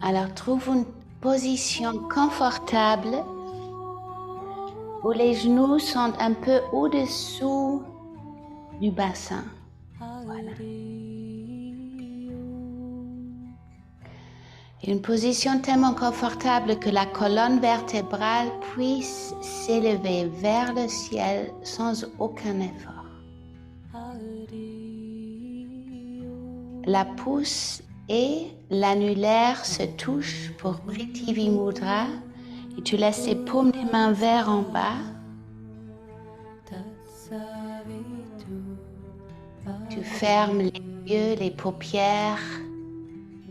Alors, trouve une position confortable où les genoux sont un peu au-dessous du bassin. Voilà. Une position tellement confortable que la colonne vertébrale puisse s'élever vers le ciel sans aucun effort. La pousse et l'annulaire se touchent pour Prithvi Mudra et tu laisses tes paumes des mains vers en bas. Tu fermes les yeux, les paupières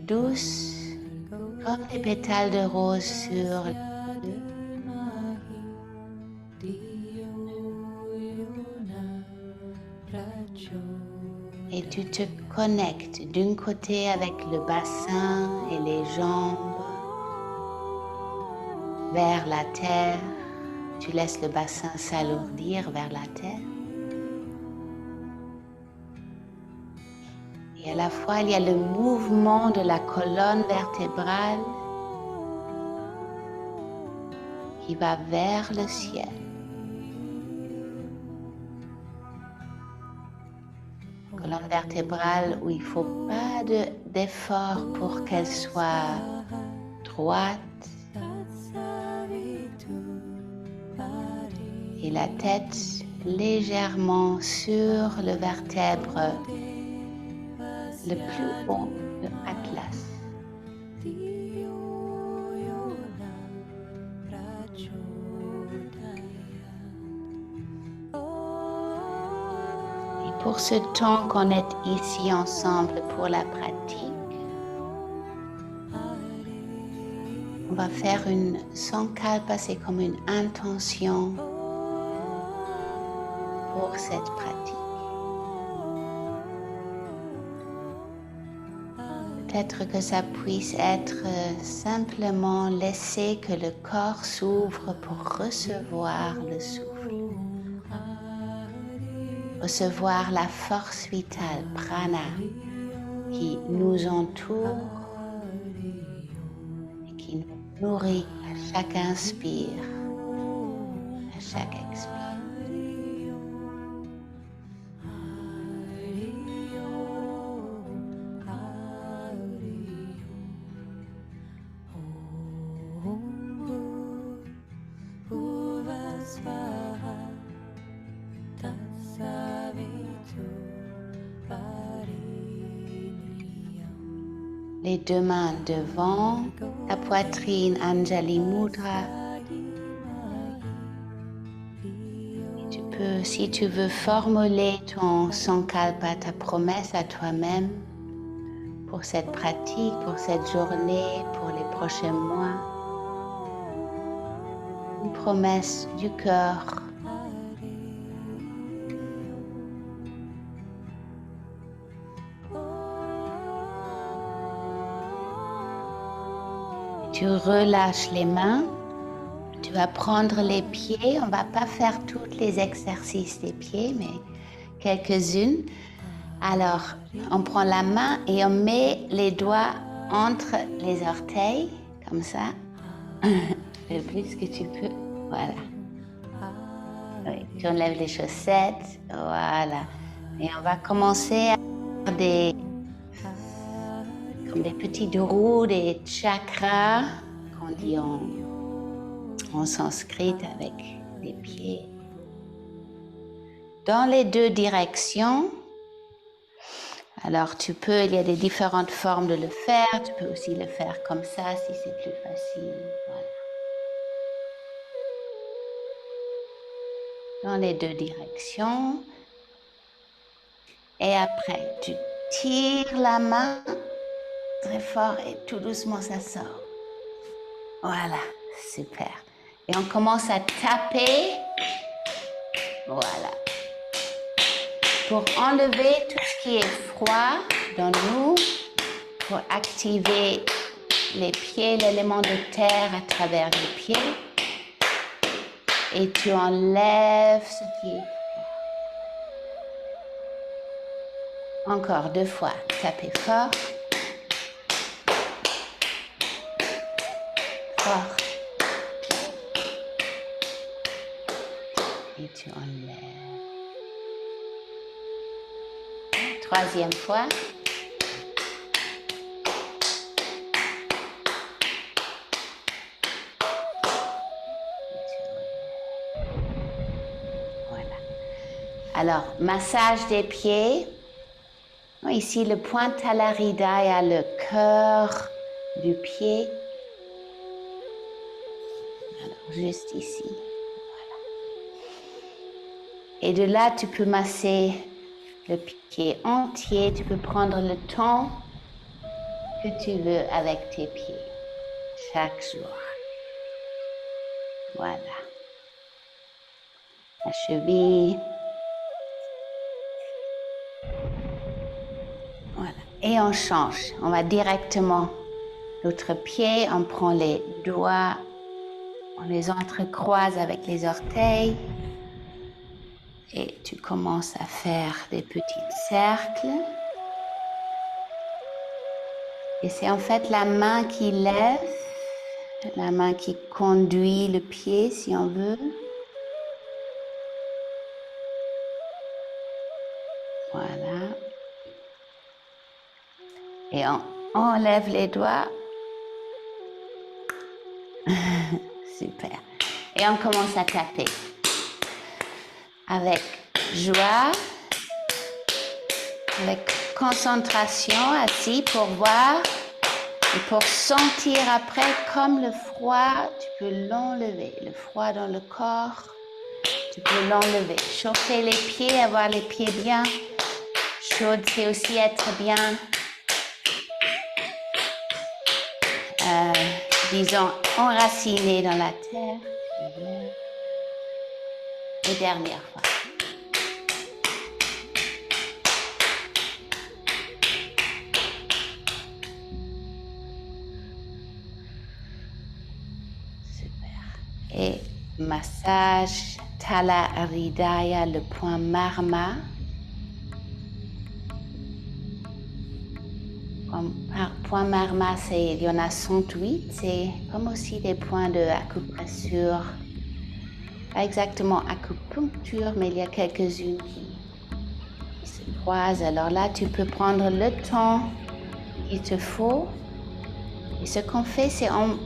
douces comme des pétales de rose sur les yeux. Et tu te connectes d'un côté avec le bassin et les jambes vers la terre. Tu laisses le bassin s'alourdir vers la terre. Et à la fois, il y a le mouvement de la colonne vertébrale qui va vers le ciel. Colonne vertébrale où il ne faut pas d'effort pour qu'elle soit droite. Et la tête légèrement sur le vertèbre le plus haut, le atlas. Et pour ce temps qu'on est ici ensemble pour la pratique, on va faire une sankalpa, c'est comme une intention pour cette pratique. Peut-être que ça puisse être simplement laisser que le corps s'ouvre pour recevoir le souffle. Recevoir la force vitale, prana, qui nous entoure et qui nous nourrit à chaque inspire, à chaque expire. Les deux mains devant la poitrine, Anjali Mudra. Et tu peux, si tu veux, formuler ton sankalpa, ta promesse à toi-même pour cette pratique, pour cette journée, pour les prochains mois. Une promesse du cœur. Tu relâches les mains, tu vas prendre les pieds, on ne va pas faire tous les exercices des pieds, mais quelques-unes. Alors, on prend la main et on met les doigts entre les orteils, comme ça, le plus que tu peux, voilà. Oui, tu enlèves les chaussettes, voilà. Et on va commencer à faire comme des petites roues, des chakras, qu'on dit en sanskrit avec les pieds. Dans les deux directions, alors tu peux, il y a des différentes formes de le faire, tu peux aussi le faire comme ça si c'est plus facile, voilà. Dans les deux directions. Et après, tu tires la main très fort et tout doucement ça sort. Voilà, super. Et on commence à taper. Voilà. Pour enlever tout ce qui est froid dans nous, pour activer les pieds, l'élément de terre à travers les pieds. Et tu enlèves ce qui est froid. Encore 2 fois, tapez fort. fort. Et tu enlèves. Troisième fois. Voilà. Alors, massage des pieds. Ici, le point à la rida, il y a le cœur du pied. Alors, juste ici. Voilà. Et de là, tu peux masser le pied entier. Tu peux prendre le temps que tu veux avec tes pieds chaque jour. Voilà. La cheville. Voilà. Et on change. On va directement l'autre pied. On prend les doigts. On les entrecroise avec les orteils. Et tu commences à faire des petits cercles. Et c'est en fait la main qui lève, la main qui conduit le pied, si on veut. Voilà. Et on enlève les doigts. Super. Et on commence à taper. Avec joie, avec concentration, assis pour voir et pour sentir après comme le froid, tu peux l'enlever. Le froid dans le corps, tu peux l'enlever. Chauffer les pieds, avoir les pieds bien chauds, c'est aussi être bien, disons, enraciné dans la terre. Et dernière fois. Super. Et massage Thala Hridaya, le point Marma. Point Marma, il y en a 108. C'est comme aussi des points de acupressure. Pas exactement acupuncture, mais il y a quelques-unes qui se croisent. Alors là, tu peux prendre le temps qu'il te faut. Et ce qu'on fait, c'est en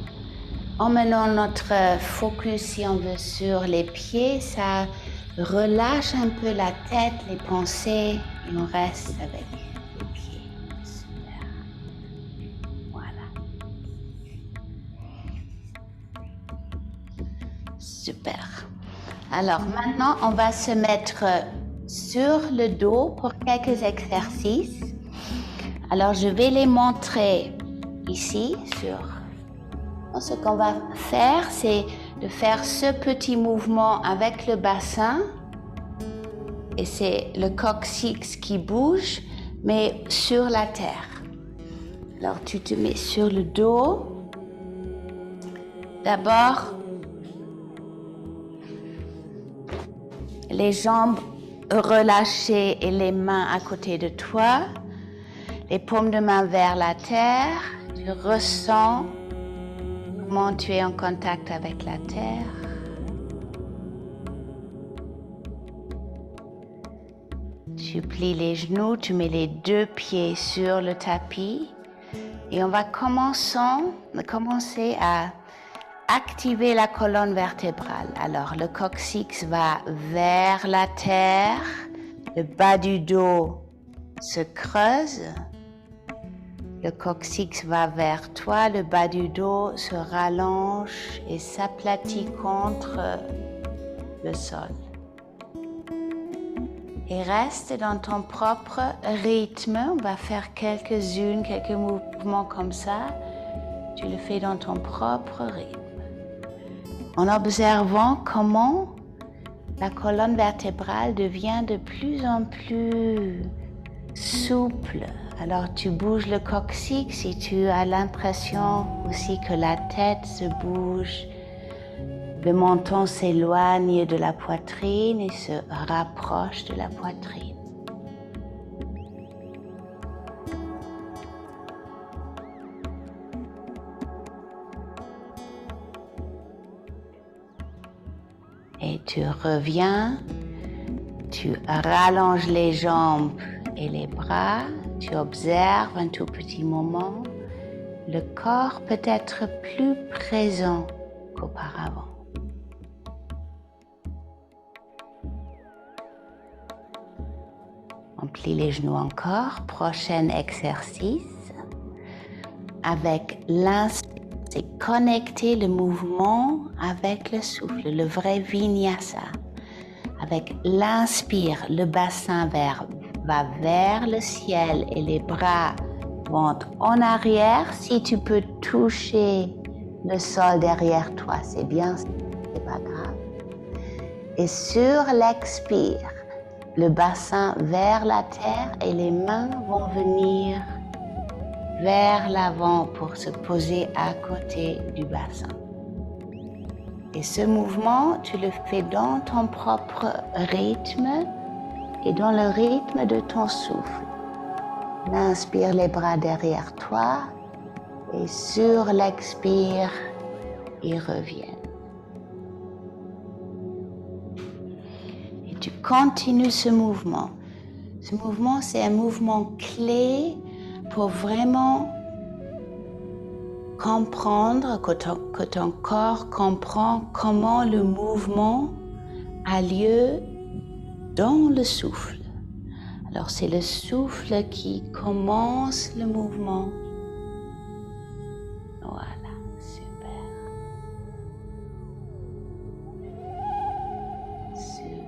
menant notre focus, si on veut, sur les pieds, ça relâche un peu la tête, les pensées, et on reste avec les pieds. Super. Voilà. Super. Alors maintenant, on va se mettre sur le dos pour quelques exercices. Alors, je vais les montrer ici. Ce qu'on va faire, c'est de faire ce petit mouvement avec le bassin. Et c'est le coccyx qui bouge, mais sur la terre. Alors, tu te mets sur le dos. D'abord, les jambes relâchées et les mains à côté de toi. Les paumes de main vers la terre. Tu ressens comment tu es en contact avec la terre. Tu plies les genoux, tu mets les deux pieds sur le tapis. Et on va commencer à activer la colonne vertébrale. Alors, le coccyx va vers la terre. Le bas du dos se creuse. Le coccyx va vers toi. Le bas du dos se rallonge et s'aplatit contre le sol. Et reste dans ton propre rythme. On va faire quelques mouvements comme ça. Tu le fais dans ton propre rythme. En observant comment la colonne vertébrale devient de plus en plus souple. Alors tu bouges le coccyx et tu as l'impression aussi que la tête se bouge. Le menton s'éloigne de la poitrine et se rapproche de la poitrine. Et tu reviens, tu rallonges les jambes et les bras, tu observes un tout petit moment. Le corps peut être plus présent qu'auparavant. On plie les genoux encore. Prochain exercice. Avec l'inspire, c'est connecter le mouvement avec le souffle, le vrai vinyasa. Avec l'inspire, le bassin va vers le ciel et les bras vont en arrière. Si tu peux toucher le sol derrière toi, c'est bien, c'est pas grave. Et sur l'expire, le bassin vers la terre et les mains vont venir vers l'avant pour se poser à côté du bassin. Et ce mouvement, tu le fais dans ton propre rythme et dans le rythme de ton souffle. Inspire les bras derrière toi et sur l'expire, ils reviennent. Et tu continues ce mouvement. Ce mouvement, c'est un mouvement clé pour vraiment comprendre, que ton corps comprend comment le mouvement a lieu dans le souffle. Alors c'est le souffle qui commence le mouvement. Voilà, super. Super.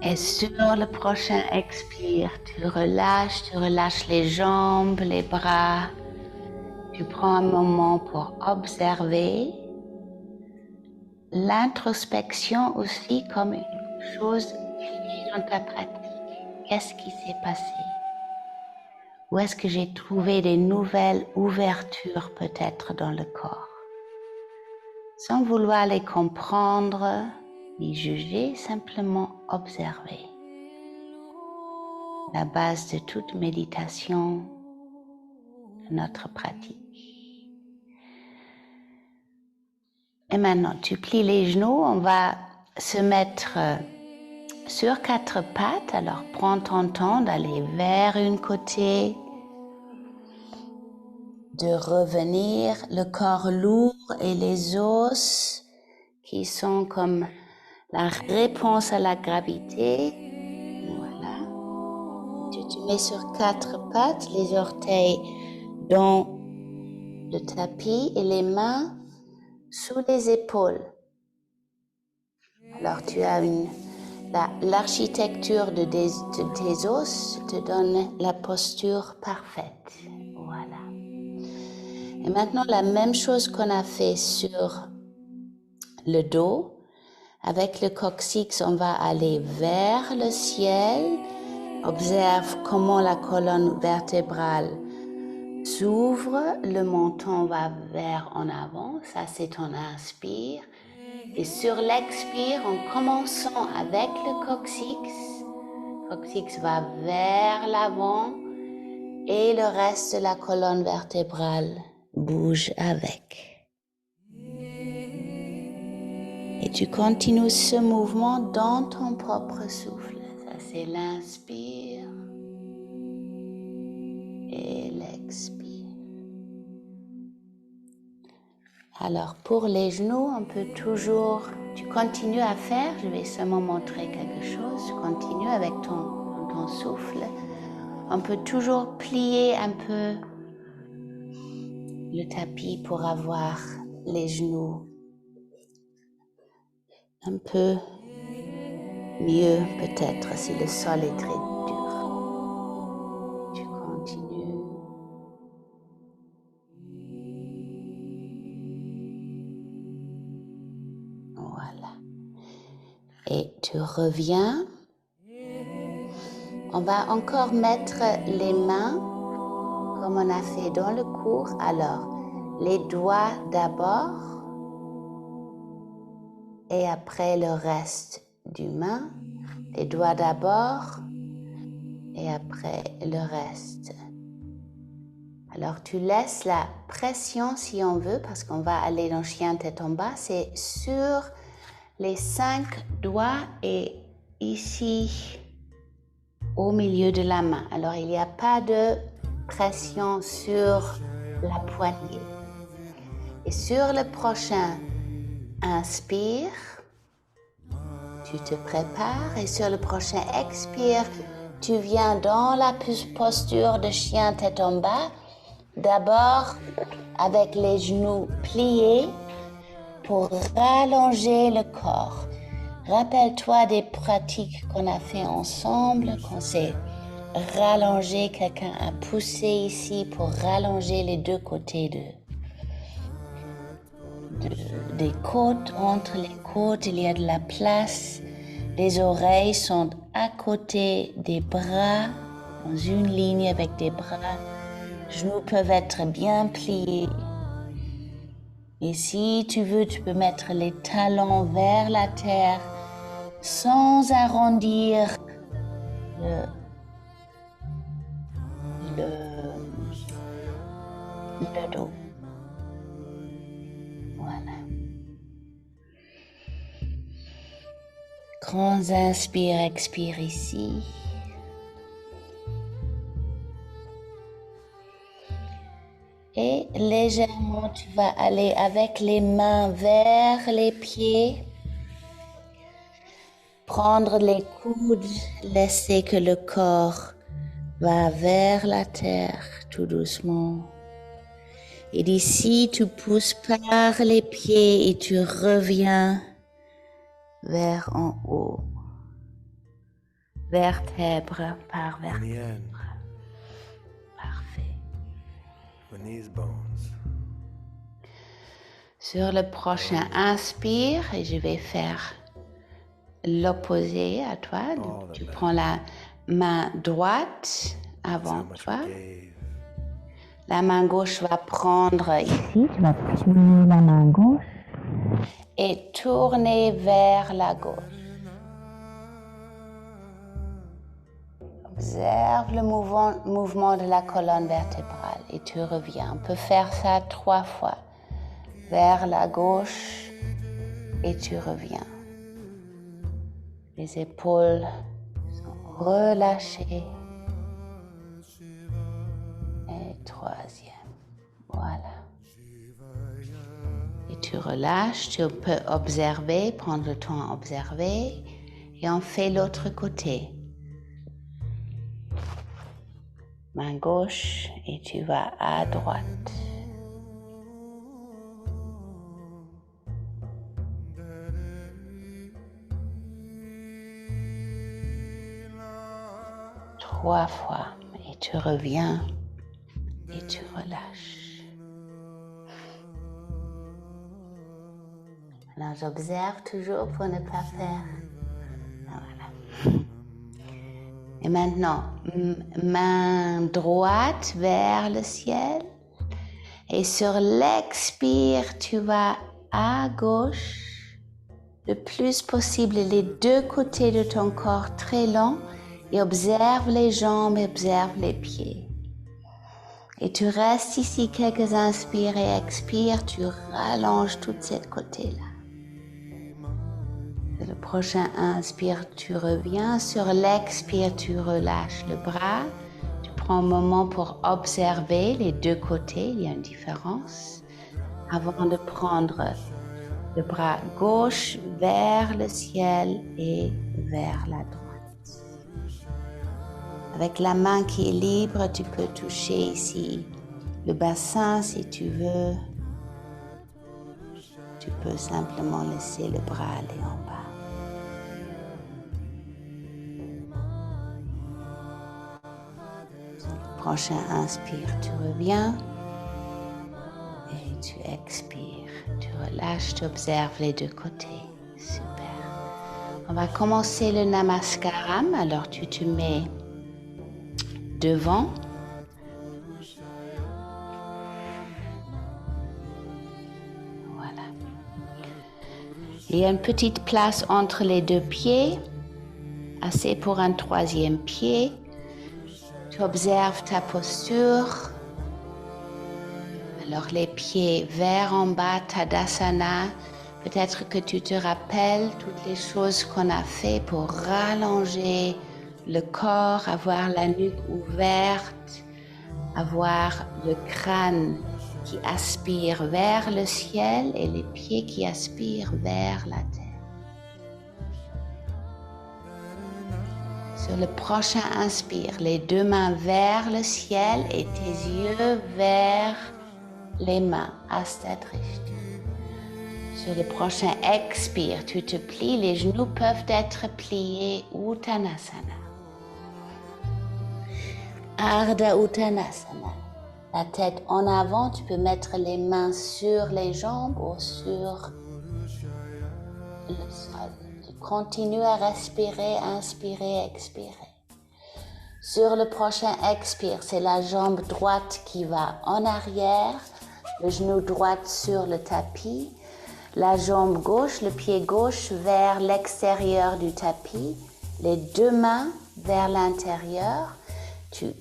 Et sur le prochain expire, tu relâches les jambes, les bras. Tu prends un moment pour observer l'introspection aussi comme une chose clé dans ta pratique. Qu'est-ce qui s'est passé? Où est-ce que j'ai trouvé des nouvelles ouvertures peut-être dans le corps? Sans vouloir les comprendre ni juger, simplement observer. La base de toute méditation, de notre pratique. Et maintenant, tu plies les genoux, on va se mettre sur 4 pattes. Alors, prends ton temps d'aller vers un côté, de revenir, le corps lourd et les os qui sont comme la réponse à la gravité. Voilà. Tu te mets sur 4 pattes, les orteils dans le tapis et les mains sous les épaules. Alors tu as l'architecture de tes os te donne la posture parfaite. Voilà. Et maintenant la même chose qu'on a fait sur le dos. Avec le coccyx, on va aller vers le ciel. Observe comment la colonne vertébrale s'ouvre, le menton va vers en avant, ça c'est ton inspire. Et sur l'expire, en commençant avec le coccyx va vers l'avant et le reste de la colonne vertébrale bouge avec. Et tu continues ce mouvement dans ton propre souffle. Ça c'est l'inspire et l'expire. Alors pour les genoux, on peut toujours, tu continues à faire, je vais seulement montrer quelque chose, tu continues avec ton souffle. On peut toujours plier un peu le tapis pour avoir les genoux un peu mieux peut-être si le sol est très dur. Tu continues. Voilà. Et tu reviens. On va encore mettre les mains comme on a fait dans le cours. Alors, les doigts d'abord et après le reste du main. Les doigts d'abord et après le reste. Alors, tu laisses la pression, si on veut, parce qu'on va aller dans chien tête en bas, c'est sur les 5 doigts et ici, au milieu de la main. Alors, il n'y a pas de pression sur la poignée. Et sur le prochain inspire, tu te prépares et sur le prochain expire, tu viens dans la posture de chien tête en bas. D'abord, avec les genoux pliés pour rallonger le corps. Rappelle-toi des pratiques qu'on a fait ensemble, qu'on s'est rallongé, quelqu'un a poussé ici pour rallonger les deux côtés des côtes. Entre les côtes, il y a de la place. Les oreilles sont à côté des bras, dans une ligne avec des bras. Les genoux peuvent être bien pliés. Et si tu veux, tu peux mettre les talons vers la terre sans arrondir le dos. Voilà. Grands inspire, expire ici. Et légèrement, tu vas aller avec les mains vers les pieds. Prendre les coudes, laisser que le corps va vers la terre tout doucement. Et d'ici, tu pousses par les pieds et tu reviens vers en haut. Vertèbre par vertèbre. Parfait. Sur le prochain inspire, et je vais faire l'opposé à toi. Donc, tu prends la main droite avant toi. La main gauche va prendre ici. Tu vas tourner la main gauche et tourner vers la gauche. Observe le mouvement de la colonne vertébrale et tu reviens. On peut faire ça 3 fois. Vers la gauche et tu reviens. Les épaules sont relâchées. Et 3e. Voilà. Et tu relâches, tu peux observer, prendre le temps à observer. Et on fait l'autre côté. Main gauche et tu vas à droite. Trois fois et tu reviens et tu relâches. Alors j'observe toujours pour ne pas faire. Voilà. Et maintenant, main droite vers le ciel. Et sur l'expire, tu vas à gauche, le plus possible les deux côtés de ton corps très longs. Et observe les jambes, observe les pieds. Et tu restes ici quelques inspires et expires, tu rallonges tout ce côté-là. Le prochain inspire, tu reviens. Sur l'expire, tu relâches le bras. Tu prends un moment pour observer les deux côtés, il y a une différence. Avant de prendre le bras gauche vers le ciel et vers la droite. Avec la main qui est libre, tu peux toucher ici le bassin si tu veux. Tu peux simplement laisser le bras aller en bas. Sur le prochain inspire, tu reviens et tu expires. Tu relâches, tu observes les deux côtés. Super. On va commencer le Namaskaram. Alors tu te mets devant. Voilà. Il y a une petite place entre les deux pieds, assez pour un 3e pied. Tu observes ta posture Alors les pieds vers en bas, Tadasana. Peut-être que tu te rappelles toutes les choses qu'on a fait pour rallonger le corps, avoir la nuque ouverte, avoir le crâne qui aspire vers le ciel et les pieds qui aspirent vers la terre. Sur le prochain inspire, les deux mains vers le ciel et tes yeux vers les mains, Hasta Drishti. Sur le prochain expire, tu te plies, les genoux peuvent être pliés, Uttanasana. Ardha Uttanasana. La tête en avant, tu peux mettre les mains sur les jambes ou sur le sol. Tu continues à respirer, inspirer, expirer. Sur le prochain expire, c'est la jambe droite qui va en arrière, le genou droit sur le tapis, la jambe gauche, le pied gauche vers l'extérieur du tapis, les deux mains vers l'intérieur. Tu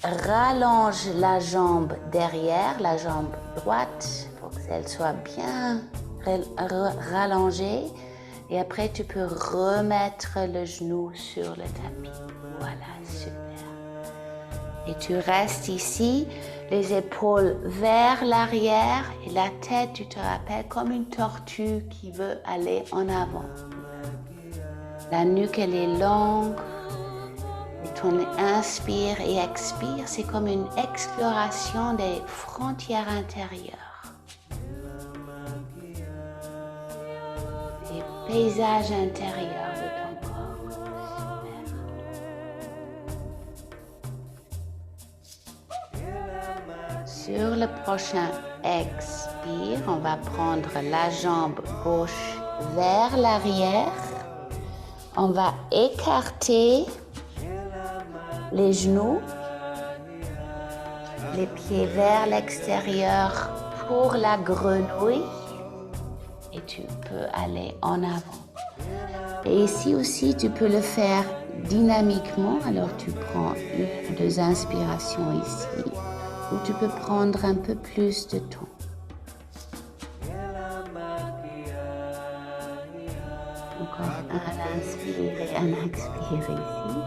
rallonges la jambe derrière, la jambe droite, pour qu'elle soit bien rallongée. Et après, tu peux remettre le genou sur le tapis. Voilà, super. Et tu restes ici, les épaules vers l'arrière et la tête, tu te rappelles, comme une tortue qui veut aller en avant. La nuque, elle est longue. Et ton inspire et expire, c'est comme une exploration des frontières intérieures. Des paysages intérieurs de ton corps. Sur le prochain expire, on va prendre la jambe gauche vers l'arrière. On va écarter les genoux, les pieds vers l'extérieur pour la grenouille et tu peux aller en avant. Et ici aussi, tu peux le faire dynamiquement. Alors, tu prends une ou deux inspirations ici ou tu peux prendre un peu plus de temps. Encore un inspire et un expire ici.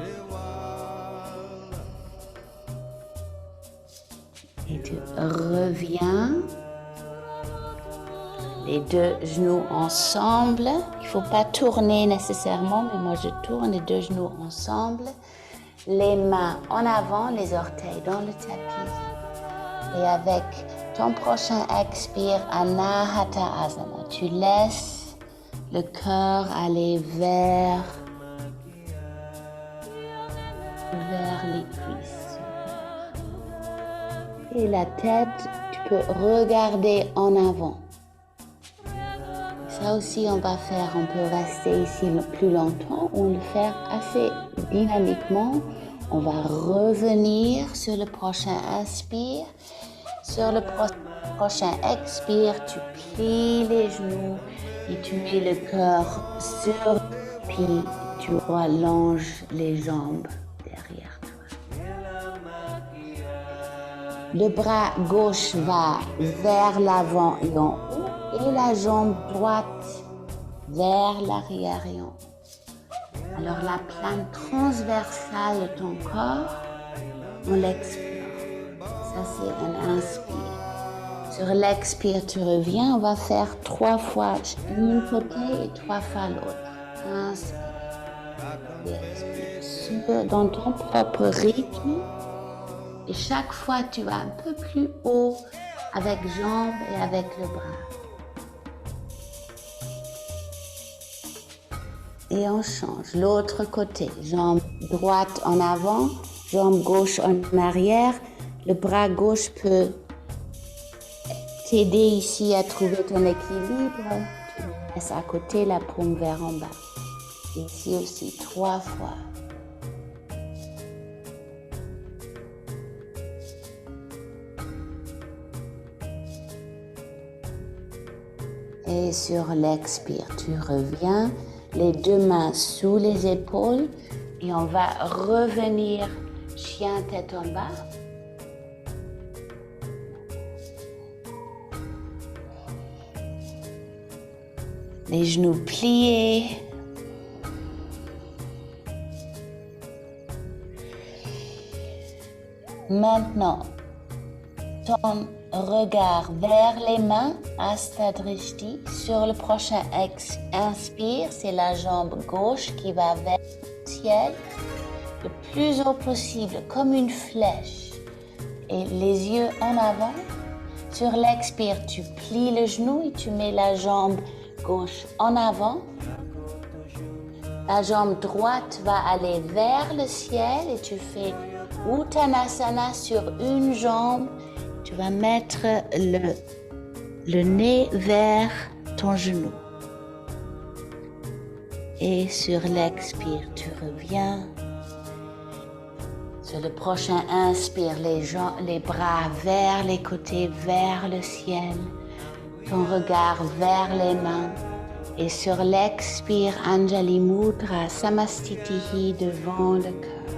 Et tu reviens, les deux genoux ensemble. Il ne faut pas tourner nécessairement, mais moi je tourne les deux genoux ensemble. Les mains en avant, les orteils dans le tapis. Et avec ton prochain expire, Anahata Asana, tu laisses le cœur aller vers les cuisses. Et la tête, tu peux regarder en avant. Ça aussi, on va faire, on peut rester ici plus longtemps ou le faire assez dynamiquement. On va revenir sur le prochain inspire. Sur le prochain expire, tu plies les genoux et tu mets le cœur sur, puis tu rallonges les jambes derrière toi. Le bras gauche va vers l'avant et en haut et la jambe droite vers l'arrière et en haut. Alors la plane transversale de ton corps, on l'explore. Ça c'est un inspire. Sur l'expire, tu reviens. On va faire 3 fois une côté et 3 fois l'autre. Inspire et expire. Dans ton propre rythme. Et chaque fois, tu vas un peu plus haut avec jambes et avec le bras. Et on change. L'autre côté. Jambe droite en avant, jambe gauche en arrière. Le bras gauche peut t'aider ici à trouver ton équilibre. Tu laisses à côté la paume vers en bas. Et ici aussi, 3 fois. Et sur l'expire, tu reviens, les deux mains sous les épaules et on va revenir chien tête en bas. Les genoux pliés. Maintenant, ton regard vers les mains, Hasta Drishti. Sur le prochain inspire, c'est la jambe gauche qui va vers le ciel, le plus haut possible, comme une flèche. Et les yeux en avant. Sur l'expire, tu plies le genou et tu mets la jambe gauche en avant. La jambe droite va aller vers le ciel et tu fais Uttanasana sur une jambe. Tu vas mettre le nez vers ton genou. Et sur l'expire, tu reviens. Sur le prochain inspire, les bras vers les côtés, vers le ciel. Ton regard vers les mains. Et sur l'expire, Anjali Mudra, Samastitihi devant le cœur.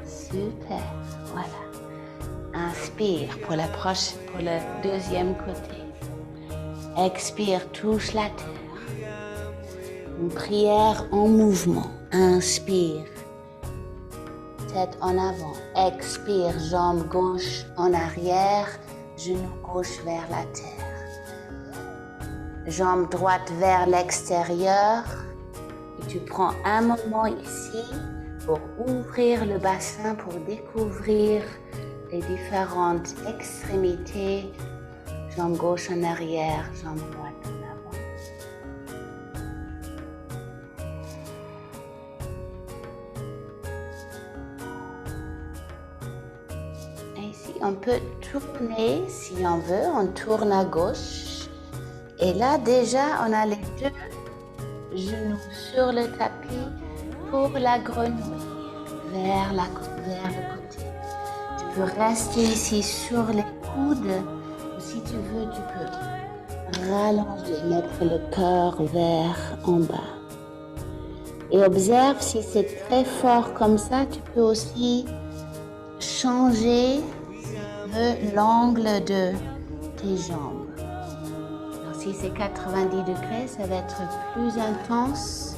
Super, voilà. Inspire pour le deuxième côté. Expire, touche la terre. Une prière en mouvement. Inspire. Tête en avant. Expire, jambe gauche en arrière, genou gauche vers la terre. Jambe droite vers l'extérieur. Et tu prends un moment ici pour ouvrir le bassin, pour découvrir les différentes extrémités. Jambe gauche en arrière, jambe droite en avant. On peut tourner si on veut, on tourne à gauche. Et là déjà, on a les deux genoux sur le tapis pour la grenouille, vers le côté. Tu peux rester ici sur les coudes, ou si tu veux, tu peux rallonger, mettre le cœur vers en bas. Et observe si c'est très fort comme ça, tu peux aussi changer l'angle de tes jambes. Alors, si c'est 90 degrés, ça va être plus intense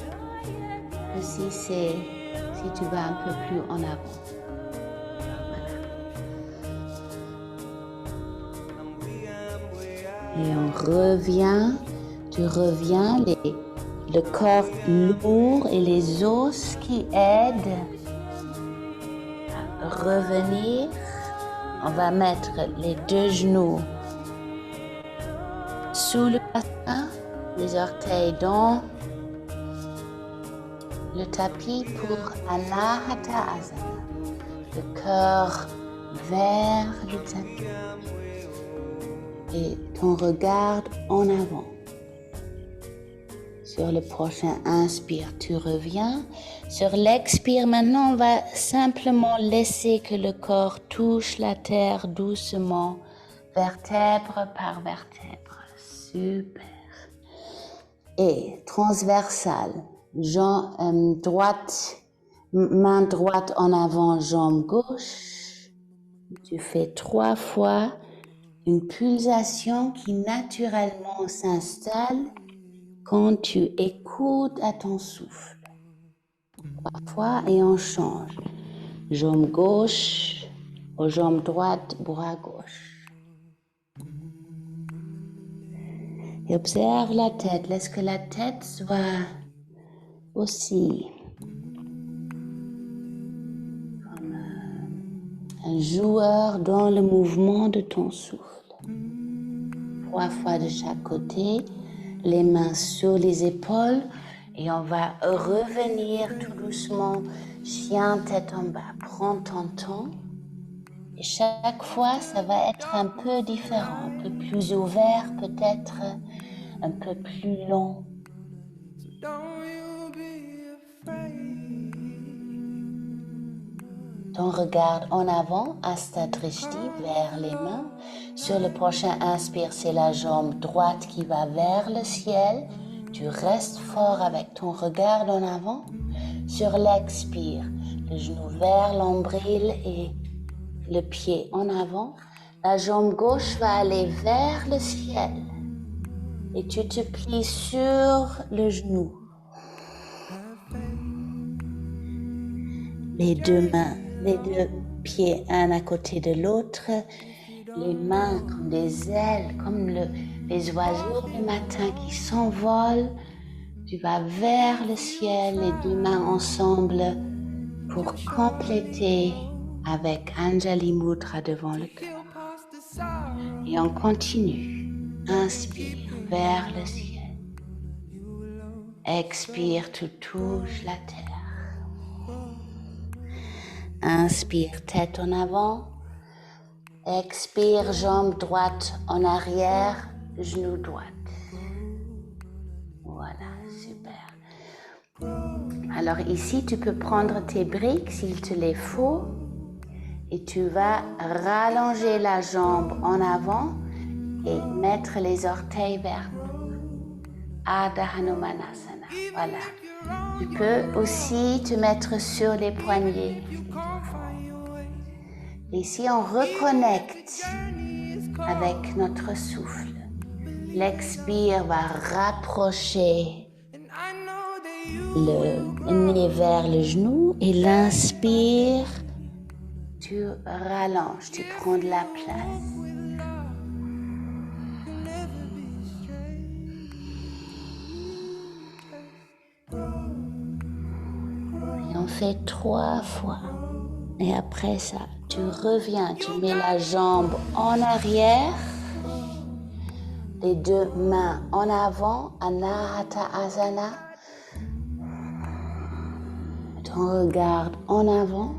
que si tu vas un peu plus en avant. Voilà. Et on revient, tu reviens, le corps lourd et les os qui aident à revenir. On va mettre les deux genoux sous le bassin, les orteils dans le tapis pour Anahata Asana. Le cœur vers le tapis et ton regard en avant. Sur le prochain inspire, tu reviens. Sur l'expire, maintenant, on va simplement laisser que le corps touche la terre doucement, vertèbre par vertèbre. Super. Et transversal, main droite en avant, jambe gauche. Tu fais 3 fois une pulsation qui naturellement s'installe quand tu écoutes à ton souffle. 3 fois et on change. Jambe gauche, aux jambes droite, bras gauche. Et observe la tête. Laisse que la tête soit aussi comme un joueur dans le mouvement de ton souffle. 3 fois de chaque côté. Les mains sur les épaules et on va revenir tout doucement, chien tête en bas. Prends ton temps et chaque fois ça va être un peu différent, un peu plus ouvert, peut-être un peu plus long. Ton regard en avant, Hasta Drishti, vers les mains. Sur le prochain inspire, c'est la jambe droite qui va vers le ciel. Tu restes fort avec ton regard en avant. Sur l'expire, le genou vers l'ombril et le pied en avant. La jambe gauche va aller vers le ciel. et tu te plies sur le genou. Les deux mains, les deux pieds, un à côté de l'autre, les mains comme des ailes, comme les oiseaux du matin qui s'envolent. Tu vas vers le ciel, les deux mains ensemble pour compléter avec Anjali Mudra devant le cœur. Et on continue. Inspire vers le ciel. Expire, tu touches la terre. Inspire, tête en avant. Expire, jambe droite en arrière, genou droite. Voilà, super. Alors ici, tu peux prendre tes briques s'il te les faut et tu vas rallonger la jambe en avant et mettre les orteils vers nous. Ardha Hanumanasana. Voilà. Tu peux aussi te mettre sur les poignets. Ici, on reconnecte avec notre souffle. L'expire va rapprocher le nez vers le genou et l'inspire, tu rallonges, tu prends de la place. Et on fait 3 fois. Et après ça, tu reviens, tu mets la jambe en arrière, les deux mains en avant, Anahata Asana. On regarde en avant.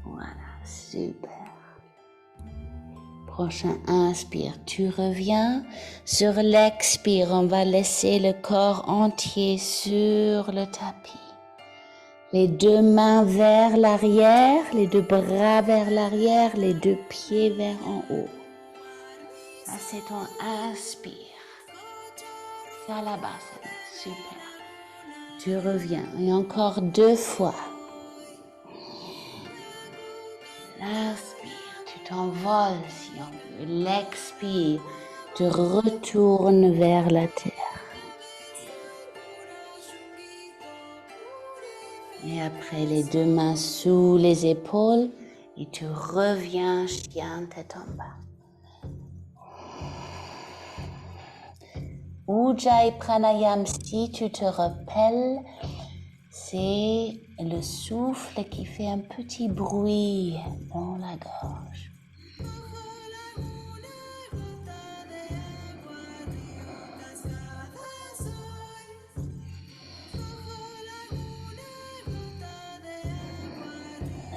Voilà, super. Prochain inspire, tu reviens. Sur l'expire, on va laisser le corps entier sur le tapis. Les deux mains vers l'arrière, les deux bras vers l'arrière, les deux pieds vers en haut. Ça, c'est ton inspire. Salabhasana, super. Tu reviens et encore 2 fois. L'inspire, tu t'envoles si on veut. L'expire, tu retournes vers la terre. Et après, les deux mains sous les épaules et tu reviens chien tête en bas. Ujjayi Pranayam, si tu te rappelles, c'est le souffle qui fait un petit bruit dans la gorge.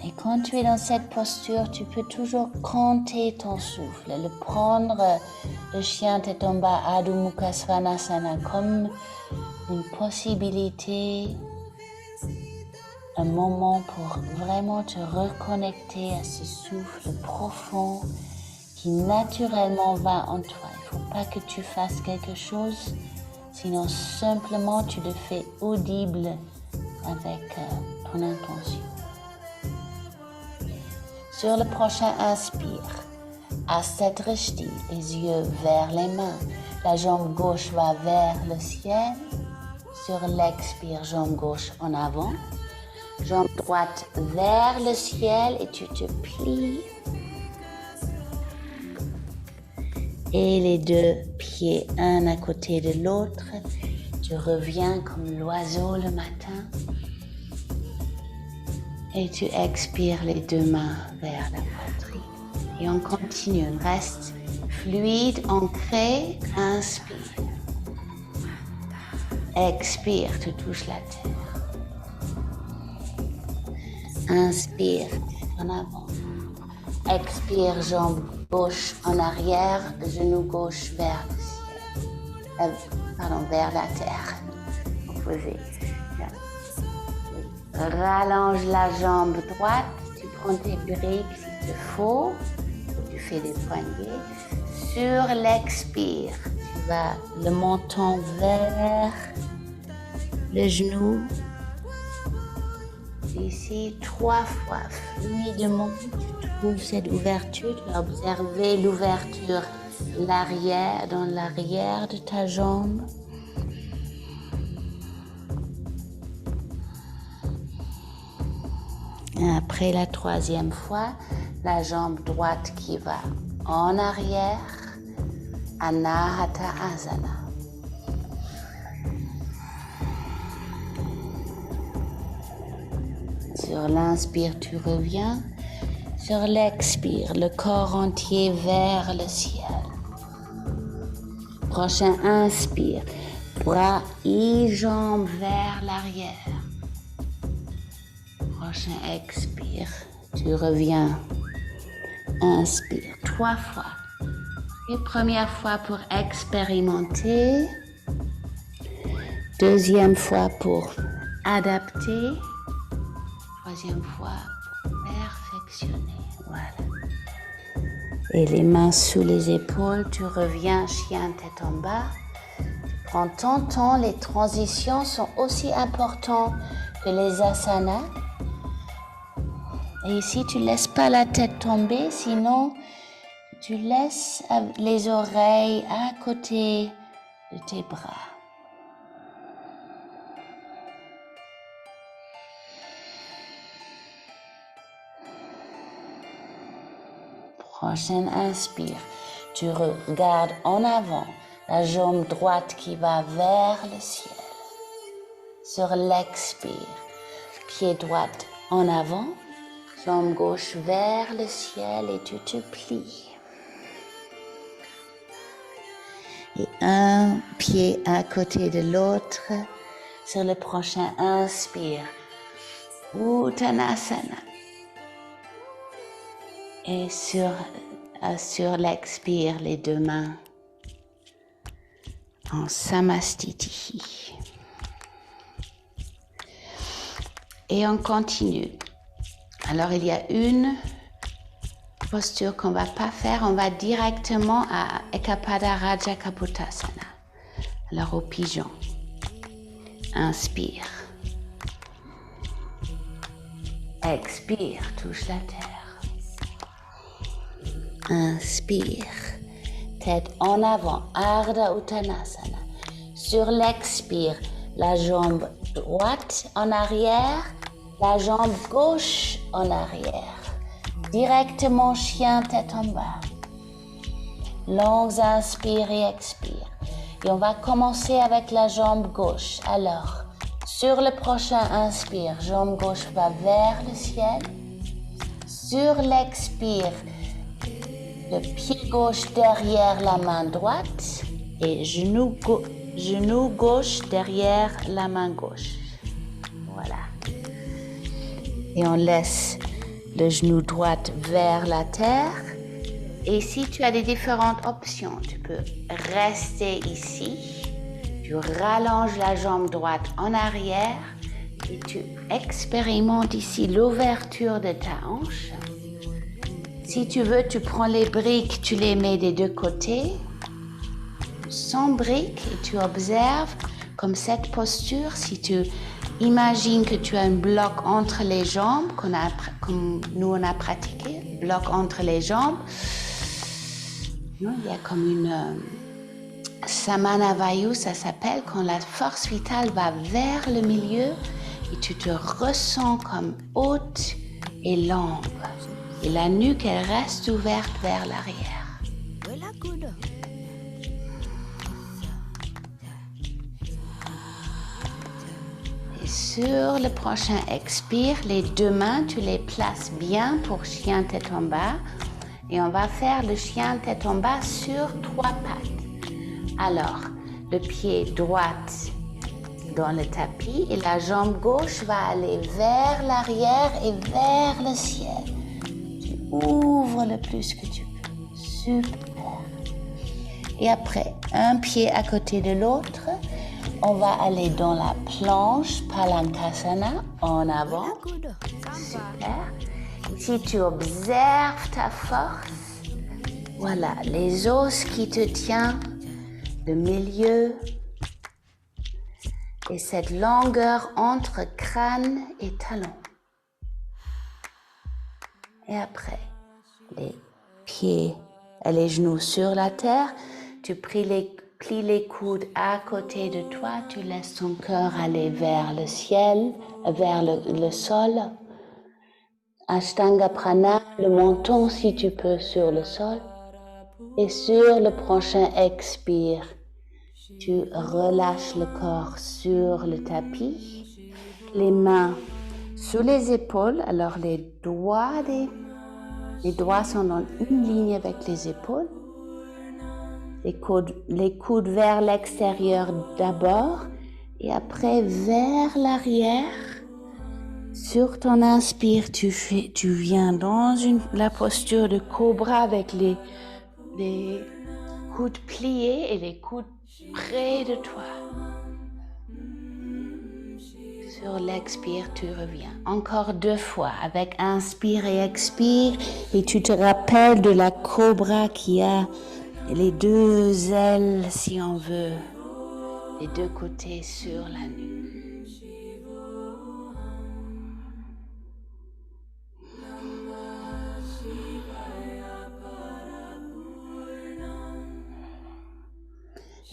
Et quand tu es dans cette posture, tu peux toujours compter ton souffle, le prendre, le chien tête en bas, Adho Mukha Svanasana, comme une possibilité, un moment pour vraiment te reconnecter à ce souffle profond qui naturellement va en toi. Il ne faut pas que tu fasses quelque chose, sinon simplement tu le fais audible avec ton intention. Sur le prochain inspire, Hasta Drishti, les yeux vers les mains, la jambe gauche va vers le ciel. Sur l'expire, jambe gauche en avant, jambe droite vers le ciel et tu te plies. Et les deux pieds, un à côté de l'autre, tu reviens comme l'oiseau le matin. Et tu expires les deux mains vers la poitrine. Et on continue, on reste fluide, ancré, inspire. Expire, tu touches la terre. Inspire, en avant. Expire, jambe gauche en arrière, genou gauche vers le ciel. Vers la terre. Opposé. Rallonge la jambe droite, tu prends tes briques s'il te faut, tu fais des poignets. Sur l'expire, tu vas le menton vers le genou. Ici, 3 fois, fluidement, tu trouves cette ouverture, tu vas observer l'ouverture l'arrière, dans l'arrière de ta jambe. Et après la troisième fois, la jambe droite qui va en arrière, Anahata Asana. Sur l'inspire, tu reviens. Sur l'expire, le corps entier vers le ciel. Prochain inspire, bras et jambes vers l'arrière. Prochain expire, tu reviens. Inspire 3 fois. Et première fois pour expérimenter. Deuxième fois pour adapter. Troisième fois pour perfectionner. Voilà. Et les mains sous les épaules, tu reviens chien tête en bas. Prends ton temps, les transitions sont aussi importantes que les asanas. Et ici, tu ne laisses pas la tête tomber, sinon tu laisses les oreilles à côté de tes bras. Prochaine inspire, tu regardes en avant, la jambe droite qui va vers le ciel. Sur l'expire, pied droit en avant, jambe gauche vers le ciel et tu te plies. Et un pied à côté de l'autre. Sur le prochain inspire, Uttanasana. Et sur l'expire, les deux mains en Samastiti. Et on continue. Alors, il y a une posture qu'on ne va pas faire. On va directement à Ekapada Raja Kapotasana. Alors, au pigeon. Inspire. Expire, touche la terre. Inspire, tête en avant, Ardha Uttanasana. Sur l'expire, la jambe droite en arrière, la jambe gauche en arrière. Directement chien tête en bas. Longues inspire et expire. Et on va commencer avec la jambe gauche. Alors, sur le prochain inspire, jambe gauche va vers le ciel. Sur l'expire, le pied gauche derrière la main droite et genou gauche derrière la main gauche. Voilà. Et on laisse le genou droit vers la terre. Et si tu as des différentes options, tu peux rester ici. Tu rallonges la jambe droite en arrière et tu expérimentes ici l'ouverture de ta hanche. Si tu veux, tu prends les briques, tu les mets des deux côtés, sans briques, et tu observes comme cette posture. Si tu imagines que tu as un bloc entre les jambes, comme nous on a pratiqué, bloc entre les jambes, il y a comme une Samanavayu, ça s'appelle, quand la force vitale va vers le milieu et tu te ressens comme haute et longue. Et la nuque, elle reste ouverte vers l'arrière. Et sur le prochain expire, les deux mains, tu les places bien pour chien tête en bas. Et on va faire le chien tête en bas sur 3 pattes. Alors, le pied droit dans le tapis et la jambe gauche va aller vers l'arrière et vers le ciel. Ouvre le plus que tu peux. Super. Et après, un pied à côté de l'autre, on va aller dans la planche Palankasana en avant. Super. Si tu observes ta force, voilà, les os qui te tiennent, le milieu et cette longueur entre crâne et talon. Et après, les pieds les genoux sur la terre. Tu plies les coudes à côté de toi. Tu laisses ton cœur aller vers le ciel, vers le sol. Ashtanga Prana, le menton si tu peux sur le sol. Et sur le prochain expire, tu relâches le corps sur le tapis. Les mains sous les épaules. Alors les doigts sont dans une ligne avec les épaules. Les coudes vers l'extérieur d'abord et après vers l'arrière. Sur ton inspire, tu viens dans la posture de cobra avec les coudes pliés et les coudes près de toi. Sur l'expire, tu reviens. Encore 2 fois avec inspire et expire. Et tu te rappelles de la cobra qui a les 2 ailes, si on veut, les 2 côtés sur la nuque.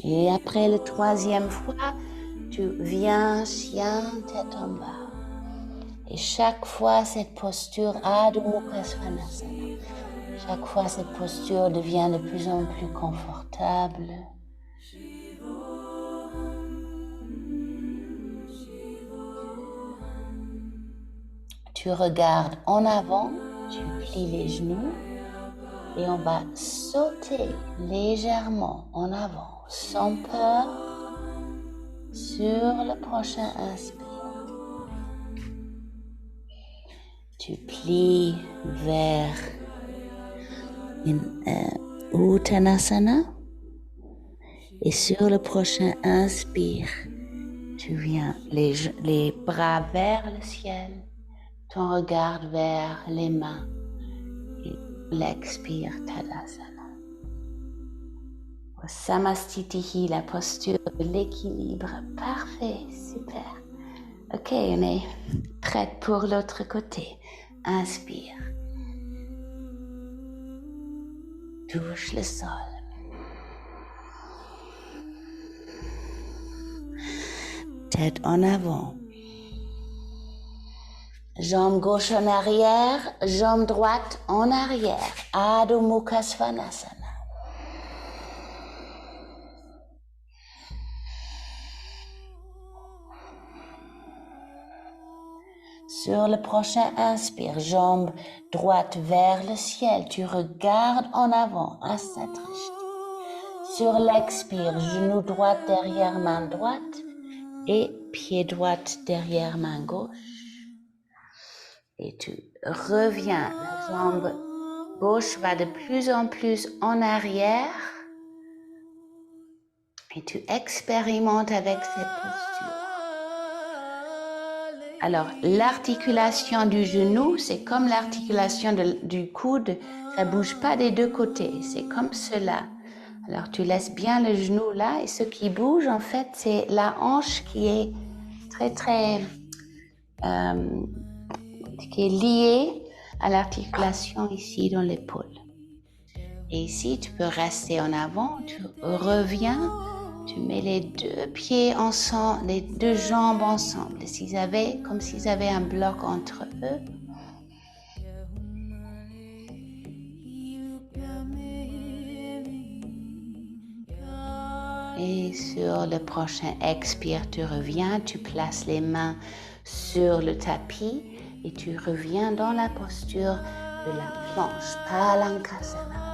Et après le 3e fois, tu viens chien tête en bas. Et chaque fois, cette posture Adho Mukha Svanasana. Chaque fois, cette posture devient de plus en plus confortable. Tu regardes en avant, tu plies les genoux et on va sauter légèrement en avant, sans peur, sur le prochain inspire. Tu plies vers Uttanasana et sur le prochain inspire, tu viens les bras vers le ciel, ton regard vers les mains et l'expire Tadasana. Samastitihi, la posture de l'équilibre. Parfait, super. Ok, on est prête pour l'autre côté. Inspire. Touche le sol. Tête en avant. Jambe gauche en arrière, jambe droite en arrière. Adho Mukha Svanasana. Sur le prochain inspire, jambe droite vers le ciel. Tu regardes en avant, Hasta Drishti. Sur l'expire, genou droit derrière main droite et pied droit derrière main gauche. Et tu reviens, la jambe gauche va de plus en plus en arrière. Et tu expérimentes avec cette posture. Alors, l'articulation du genou, c'est comme l'articulation du coude. Ça ne bouge pas des 2 côtés. C'est comme cela. Alors, tu laisses bien le genou là. Et ce qui bouge, en fait, c'est la hanche qui est qui est liée à l'articulation ici dans l'épaule. Et ici, tu peux rester en avant. Tu reviens. Tu mets les 2 pieds ensemble, les 2 jambes ensemble, comme s'ils avaient un bloc entre eux. Et sur le prochain expire, tu reviens, tu places les mains sur le tapis et tu reviens dans la posture de la planche, Palankasana.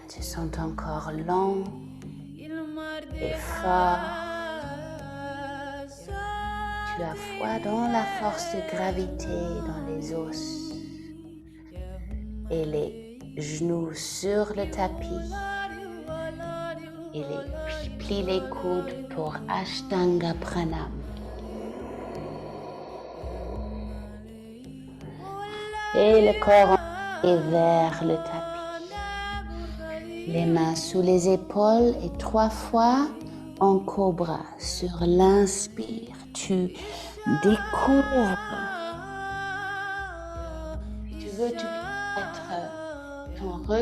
Tu sens ton corps long et fort. Tu as foi dans la force de gravité dans les os et les genoux sur le tapis et plie les coudes pour Ashtanga Pranam. Et le corps est vers le tapis. Les mains sous les épaules et 3 fois en cobra. Sur l'inspire, tu découvres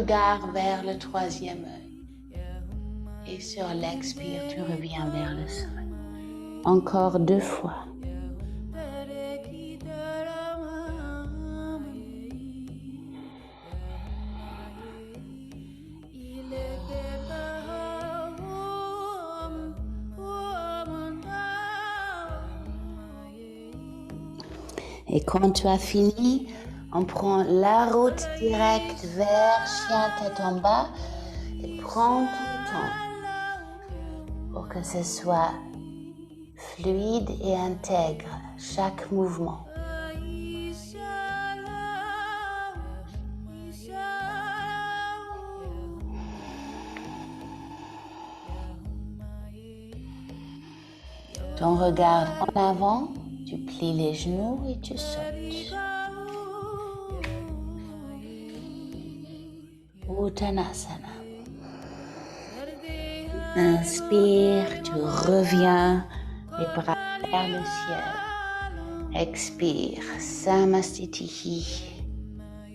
regardes vers le troisième œil. Et sur l'expire, tu reviens vers le sol. Encore 2 fois. Et quand tu as fini, on prend la route directe vers chien tête en bas et prends ton temps pour que ce soit fluide et intègre chaque mouvement. Ton regard en avant, tu plies les genoux et tu sautes. Uttanasana. Inspire, tu reviens les bras vers le ciel. Expire, Samastitihi,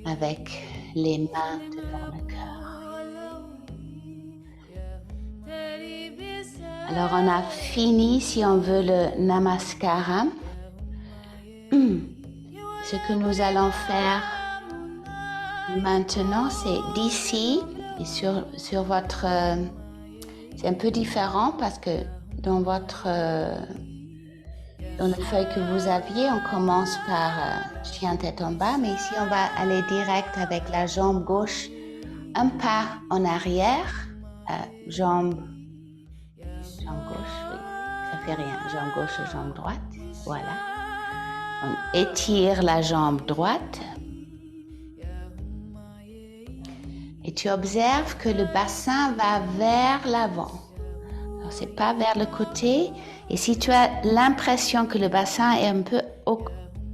avec les mains devant le cœur. Alors on a fini, si on veut, le Namaskaram. Ce que nous allons faire maintenant, c'est d'ici et sur votre... c'est un peu différent parce que dans la feuille que vous aviez, on commence par chien tête en bas, mais ici on va aller direct avec la jambe gauche, un pas en arrière, jambe gauche, oui, ça fait rien, jambe gauche ou jambe droite, voilà. On étire la jambe droite et tu observes que le bassin va vers l'avant. Alors, c'est pas vers le côté. Et si tu as l'impression que le bassin est un peu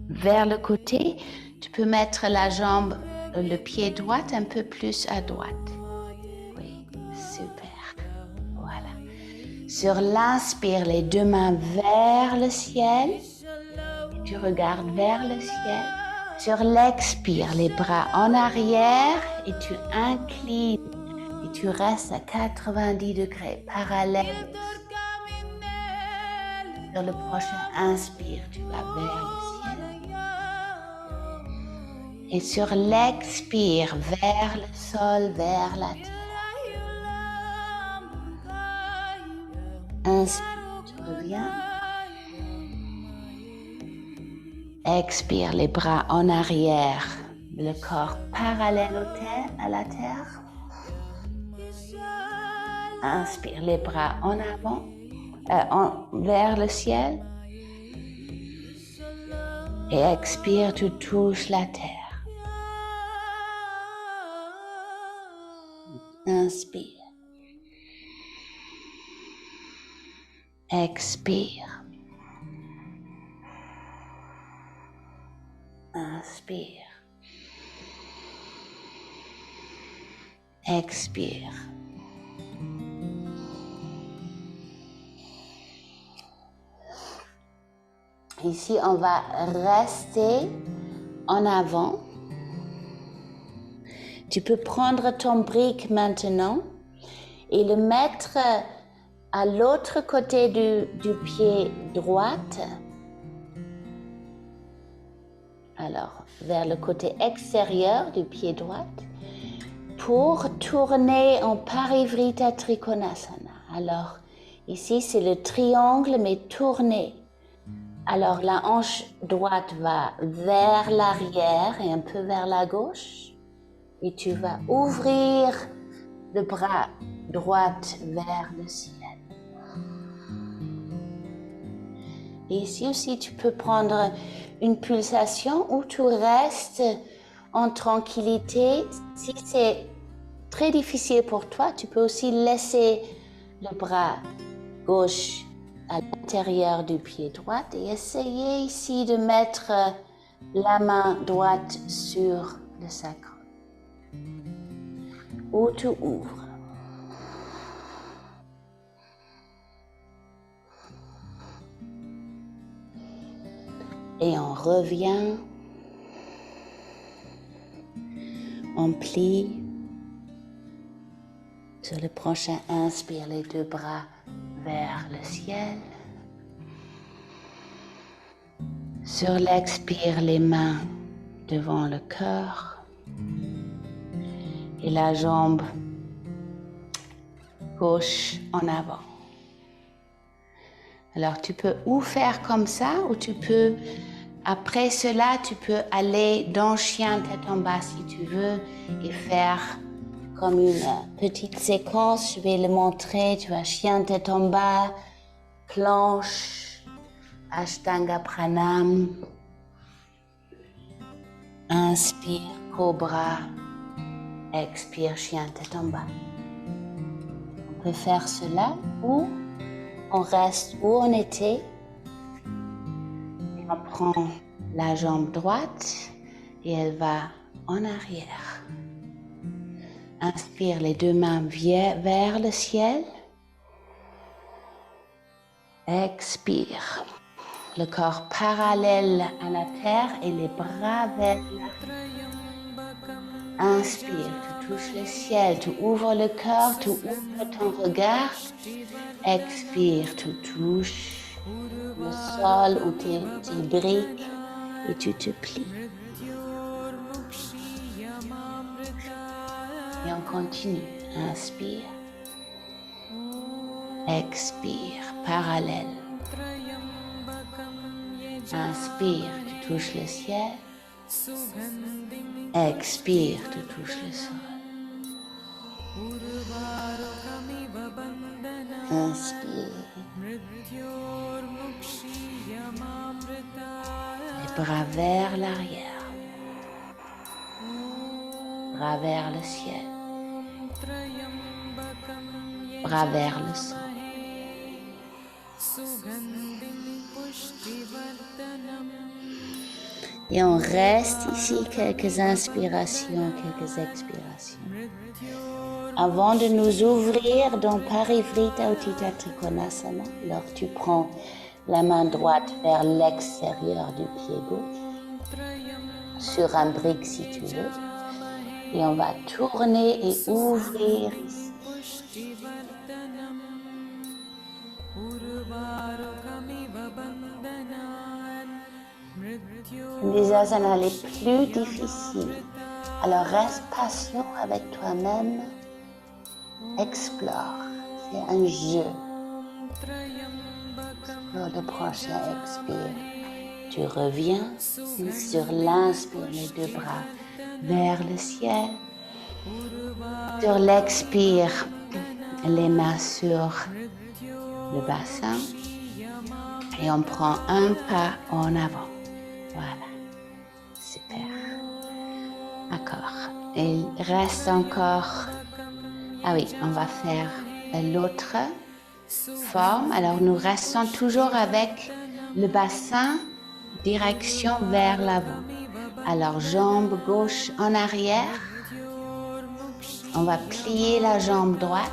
vers le côté, tu peux mettre la jambe, le pied droit un peu plus à droite. Oui, super. Voilà. Sur l'inspire, les 2 mains vers le ciel. Tu regardes vers le ciel. Sur l'expire, les bras en arrière et tu inclines et tu restes à 90 degrés parallèle. Sur le prochain inspire, tu vas vers le ciel. Et sur l'expire, vers le sol, vers la terre. Inspire, tu reviens. Expire, les bras en arrière, le corps parallèle à la terre. Inspire, les bras en avant, vers le ciel. Et expire, tu touches la terre. Inspire. Expire. Inspire. Expire. Ici, on va rester en avant. Tu peux prendre ton brique maintenant et le mettre à l'autre côté du pied droit. Alors, vers le côté extérieur du pied droit pour tourner en Parivrita Trikonasana. Alors, ici, c'est le triangle, mais tourné. Alors, la hanche droite va vers l'arrière et un peu vers la gauche. Et tu vas ouvrir le bras droit vers le ciel. Et ici aussi, tu peux prendre une pulsation où tu restes en tranquillité. Si c'est très difficile pour toi, tu peux aussi laisser le bras gauche à l'intérieur du pied droit et essayer ici de mettre la main droite sur le sacrum. Où tu ouvres. Et on revient, on plie Sur le prochain inspire, les deux bras vers le ciel. Sur l'expire, les mains devant le cœur. Et la jambe gauche en avant. Alors tu peux ou faire comme ça, ou tu peux, après cela, tu peux aller dans chien tête en bas si tu veux et faire comme une petite séquence. Je vais le montrer. Tu vois, chien tête en bas, planche, Ashtanga Pranam. Inspire, cobra. Expire, chien tête en bas. On peut faire cela ou on reste où on était. Et on prend la jambe droite et elle va en arrière. Inspire, les deux mains vers le ciel. Expire. Le corps parallèle à la terre et les bras vers l'arrière. Inspire, tu touches le ciel, tu ouvres le cœur, tu ouvres ton regard. Expire, tu touches le sol ou tes briques et tu te plies. Et on continue. Inspire. Expire, parallèle. Inspire, tu touches le ciel. Expire, tu touches le sol. Inspire. Les bras vers l'arrière. Bras vers le ciel. Bras vers le sol. Et on reste ici quelques inspirations, quelques expirations. Avant de nous ouvrir dans Parivrtta Utthita Trikonasana, alors tu prends la main droite vers l'extérieur du pied gauche, sur un brique si tu veux, et on va tourner et ouvrir ici. Les asanas les plus difficiles. Alors reste patient avec toi-même. Explore. C'est un jeu. Sur le prochain expire, tu reviens. Sur l'inspire, les deux bras vers le ciel. Sur l'expire, les mains sur le bassin. Et on prend un pas en avant. Voilà, super. D'accord. Il reste encore... Ah oui, on va faire l'autre forme. Alors, nous restons toujours avec le bassin, direction vers l'avant. Alors, jambe gauche en arrière. On va plier la jambe droite.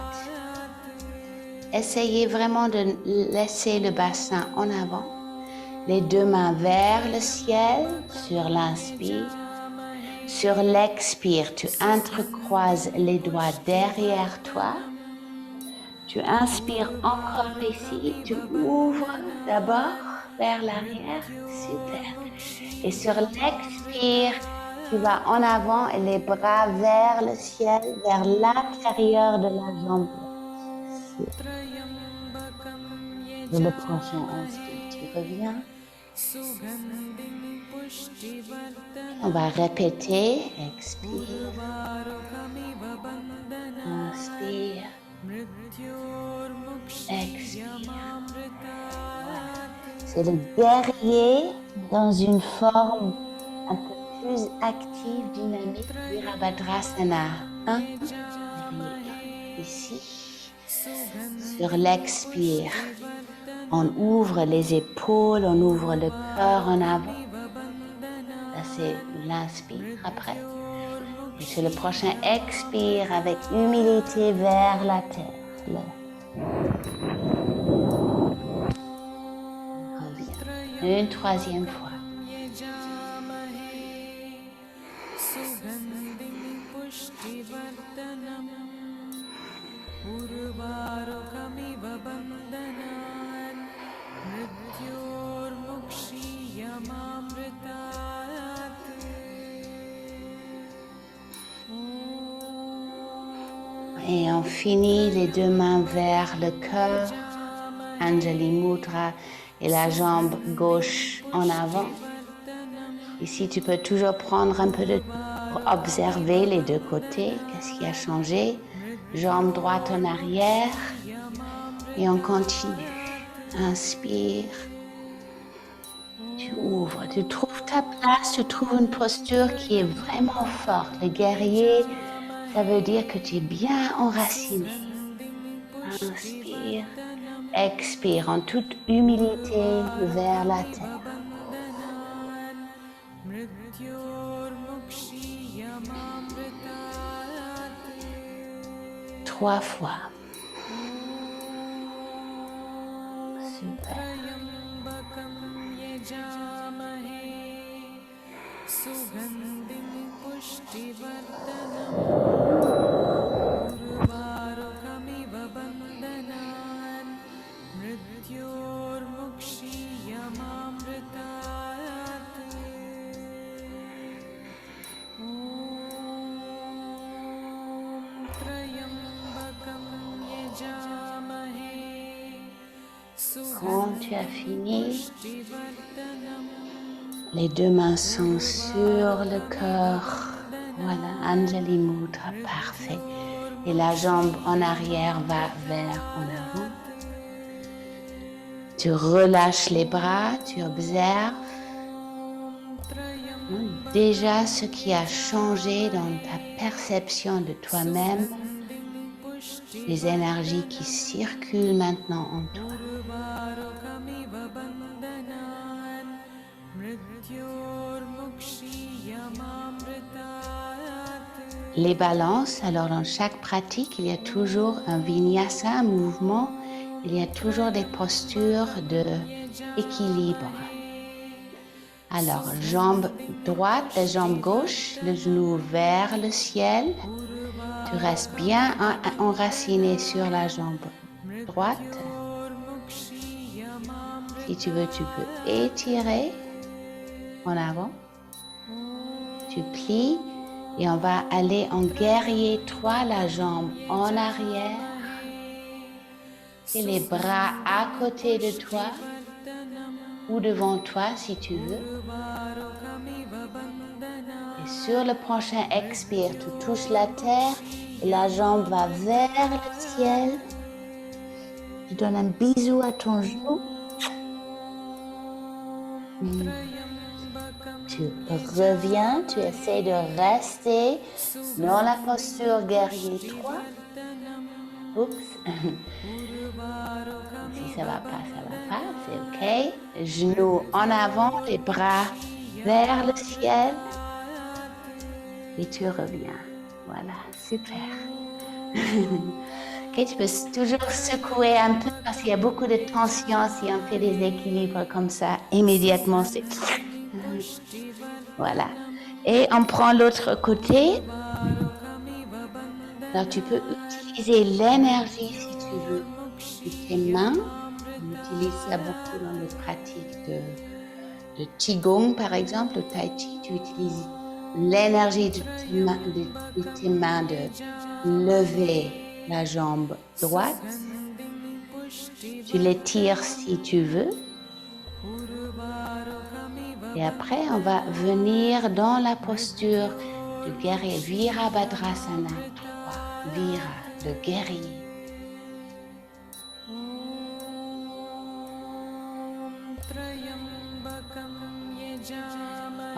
Essayez vraiment de laisser le bassin en avant. Les deux mains vers le ciel sur l'inspire. Sur l'expire, tu entrecroises les doigts derrière toi. Tu inspires encore ici. Tu ouvres d'abord vers l'arrière. Super. Et sur l'expire, tu vas en avant et les bras vers le ciel, vers l'intérieur de la jambe. Sur le prochain inspire, tu reviens. On va répéter. Expire. Inspire. Expire. Voilà. C'est le guerrier dans une forme un peu plus active, dynamique, Virabhadrasana. Un. Ici. Sur l'expire. On ouvre les épaules, on ouvre le cœur en avant. Ça, c'est l'inspire après. Et sur le prochain expire avec humilité vers la terre. Reviens. Une troisième fois. Et on finit les deux mains vers le cœur, Anjali Mudra, et la jambe gauche en avant. Ici, tu peux toujours prendre un peu de temps pour observer les deux côtés, qu'est-ce qui a changé. Jambe droite en arrière et on continue. Inspire, tu ouvres, tu trouves ta place, tu trouves une posture qui est vraiment forte. Le guerrier, ça veut dire que tu es bien enraciné. Inspire, expire en toute humilité vers la terre. 3 fois. Super. Quand tu as fini, les deux mains sont sur le cœur. Voilà, Anjali Mudra, parfait. Et la jambe en arrière va vers en avant. Tu relâches les bras, tu observes. Déjà ce qui a changé dans ta perception de toi-même, les énergies qui circulent maintenant en toi. Les balances, alors dans chaque pratique, il y a toujours un vinyasa, un mouvement, il y a toujours des postures d'équilibre. Alors, jambe droite, la jambe gauche, le genou vers le ciel. Tu restes bien enraciné sur la jambe droite. Si tu veux, tu peux étirer en avant. Tu plies et on va aller en guerrier 3, la jambe en arrière. Et les bras à côté de toi ou devant toi si tu veux. Et sur le prochain expire, tu touches la terre et la jambe va vers le ciel. Tu donnes un bisou à ton genou. Tu reviens, tu essaies de rester dans la posture guerrier 3. Oups. Si ça va pas, c'est ok. Genoux en avant, les bras vers le ciel. Et tu reviens. Voilà, super. Ok, tu peux toujours secouer un peu parce qu'il y a beaucoup de tension si on fait des équilibres comme ça. Immédiatement, c'est... Voilà. Et on prend l'autre côté. Alors, tu peux utiliser l'énergie, si tu veux, de tes mains. On utilise ça beaucoup dans les pratiques de Qigong, par exemple, le Tai Chi. Tu utilises l'énergie de tes mains de lever la jambe droite. Tu l'étires si tu veux. Et après, on va venir dans la posture de guerrier, Virabhadrasana 3, Vira, le guerrier.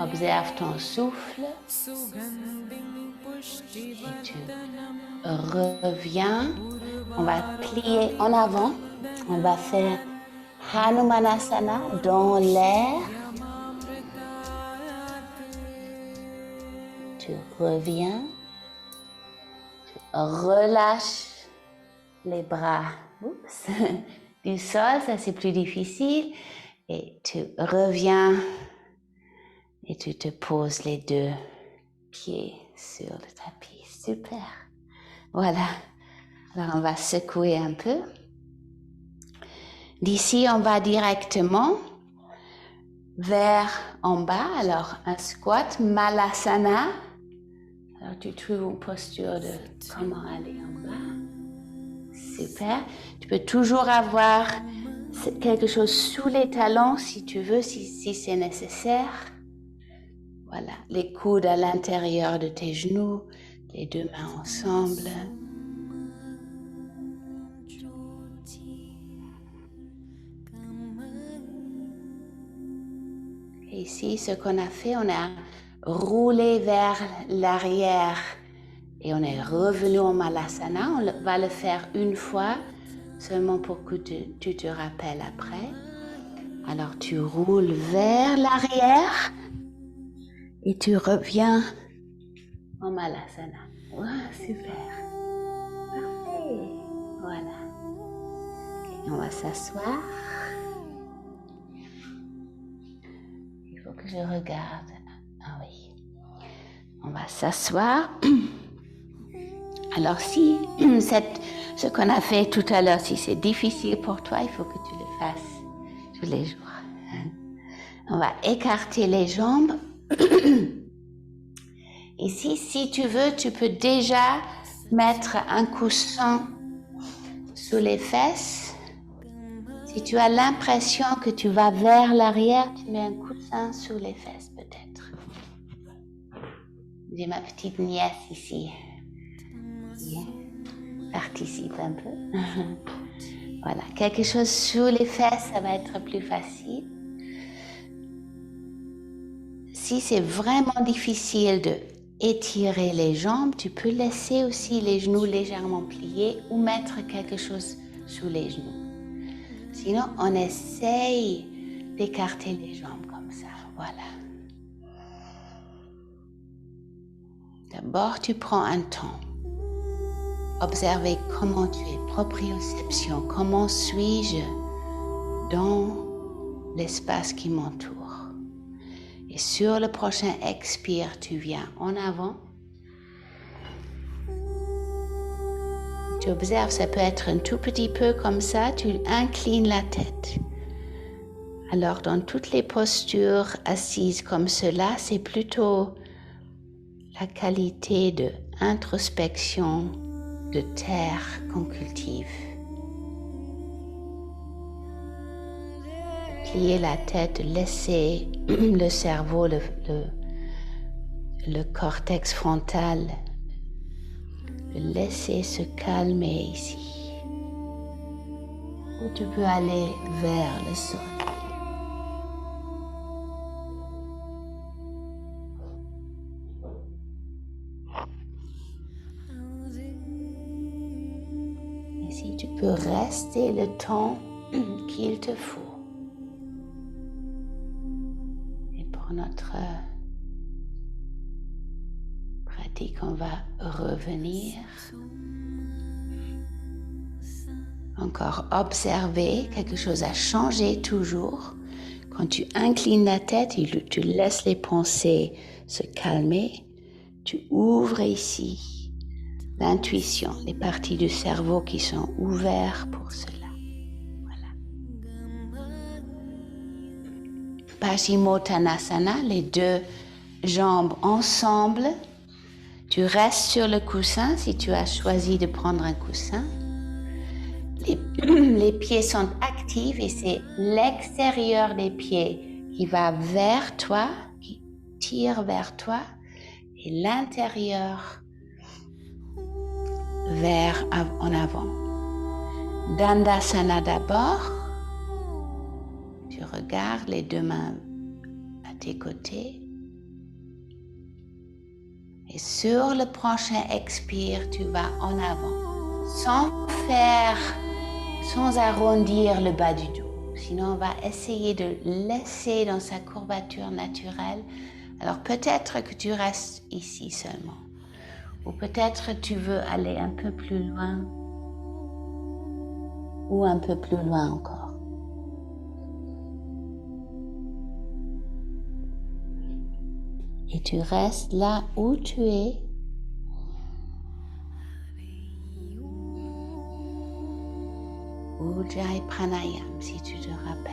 Observe ton souffle et tu reviens. On va plier en avant. On va faire Hanumanasana dans l'air. Tu reviens. Tu relâches les bras du sol. Ça, c'est plus difficile. Et tu reviens et tu te poses les deux pieds sur le tapis. Super. Voilà. Alors, on va secouer un peu. D'ici, on va directement vers en bas. Alors, un squat, Malasana. Alors, tu trouves une posture de comment aller en bas. Super. Tu peux toujours avoir quelque chose sous les talons si tu veux, si c'est nécessaire. Voilà, les coudes à l'intérieur de tes genoux, les deux mains ensemble. Et ici, ce qu'on a fait, on a roulé vers l'arrière et on est revenu en Malasana. On va le faire une fois, seulement pour que tu te rappelles après. Alors, tu roules vers l'arrière et tu reviens en Malasana. Wow, super. Parfait. Voilà. Et on va s'asseoir. Il faut que je regarde. Ah oui. On va s'asseoir. Alors, si ce qu'on a fait tout à l'heure, si c'est difficile pour toi, il faut que tu le fasses tous les jours. On va écarter les jambes. Ici, si tu veux, tu peux déjà mettre un coussin sous les fesses. Si tu as l'impression que tu vas vers l'arrière, tu mets un coussin sous les fesses peut-être. J'ai ma petite nièce ici qui participe un peu. Voilà, quelque chose sous les fesses, ça va être plus facile. Si c'est vraiment difficile de étirer les jambes, tu peux laisser aussi les genoux légèrement pliés ou mettre quelque chose sous les genoux. Sinon, on essaye d'écarter les jambes comme ça. Voilà. D'abord, tu prends un temps. Observez comment tu es, proprioception. Comment suis-je dans l'espace qui m'entoure? Et sur le prochain expire, tu viens en avant. Tu observes, ça peut être un tout petit peu comme ça, tu inclines la tête. Alors, dans toutes les postures assises comme cela, c'est plutôt la qualité de introspection, de terre qu'on cultive. Plier la tête, laisser le cerveau, le cortex frontal, le laisser se calmer ici. Ou tu peux aller vers le sol. Ici, tu peux rester le temps qu'il te faut. Et pour notre pratique, on va revenir. Encore observer, quelque chose a changé toujours. Quand tu inclines la tête et tu laisses les pensées se calmer, tu ouvres ici l'intuition, les parties du cerveau qui sont ouvertes pour cela. Voilà. Paschimottanasana, les deux jambes ensemble. Tu restes sur le coussin si tu as choisi de prendre un coussin. Les pieds sont actifs et c'est l'extérieur des pieds qui va vers toi, qui tire vers toi, et l'intérieur vers en avant. Dandasana d'abord. Tu regardes les deux mains à tes côtés. Et sur le prochain expire, tu vas en avant, sans arrondir le bas du dos. Sinon, on va essayer de laisser dans sa courbature naturelle. Alors peut-être que tu restes ici seulement. Ou peut-être tu veux aller un peu plus loin. Ou un peu plus loin encore. Et tu restes là où tu es. Ujjayi Pranayam, si tu te rappelles.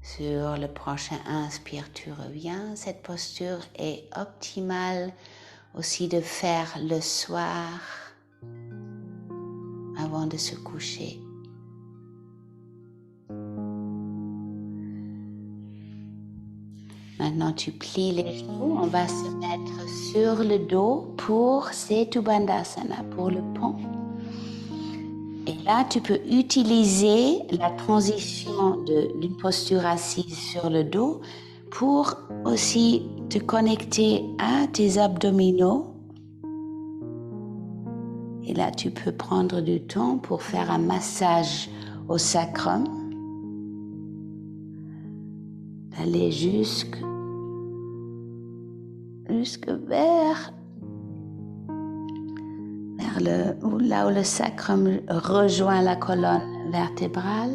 Sur le prochain inspire, tu reviens. Cette posture est optimale aussi de faire le soir avant de se coucher. Maintenant, tu plies les genoux. On va se mettre sur le dos pour Setu Bandhasana, pour le pont. Et là, tu peux utiliser la transition d'une posture assise sur le dos pour aussi te connecter à tes abdominaux. Et là, tu peux prendre du temps pour faire un massage au sacrum. D'aller jusque vers là où le sacrum rejoint la colonne vertébrale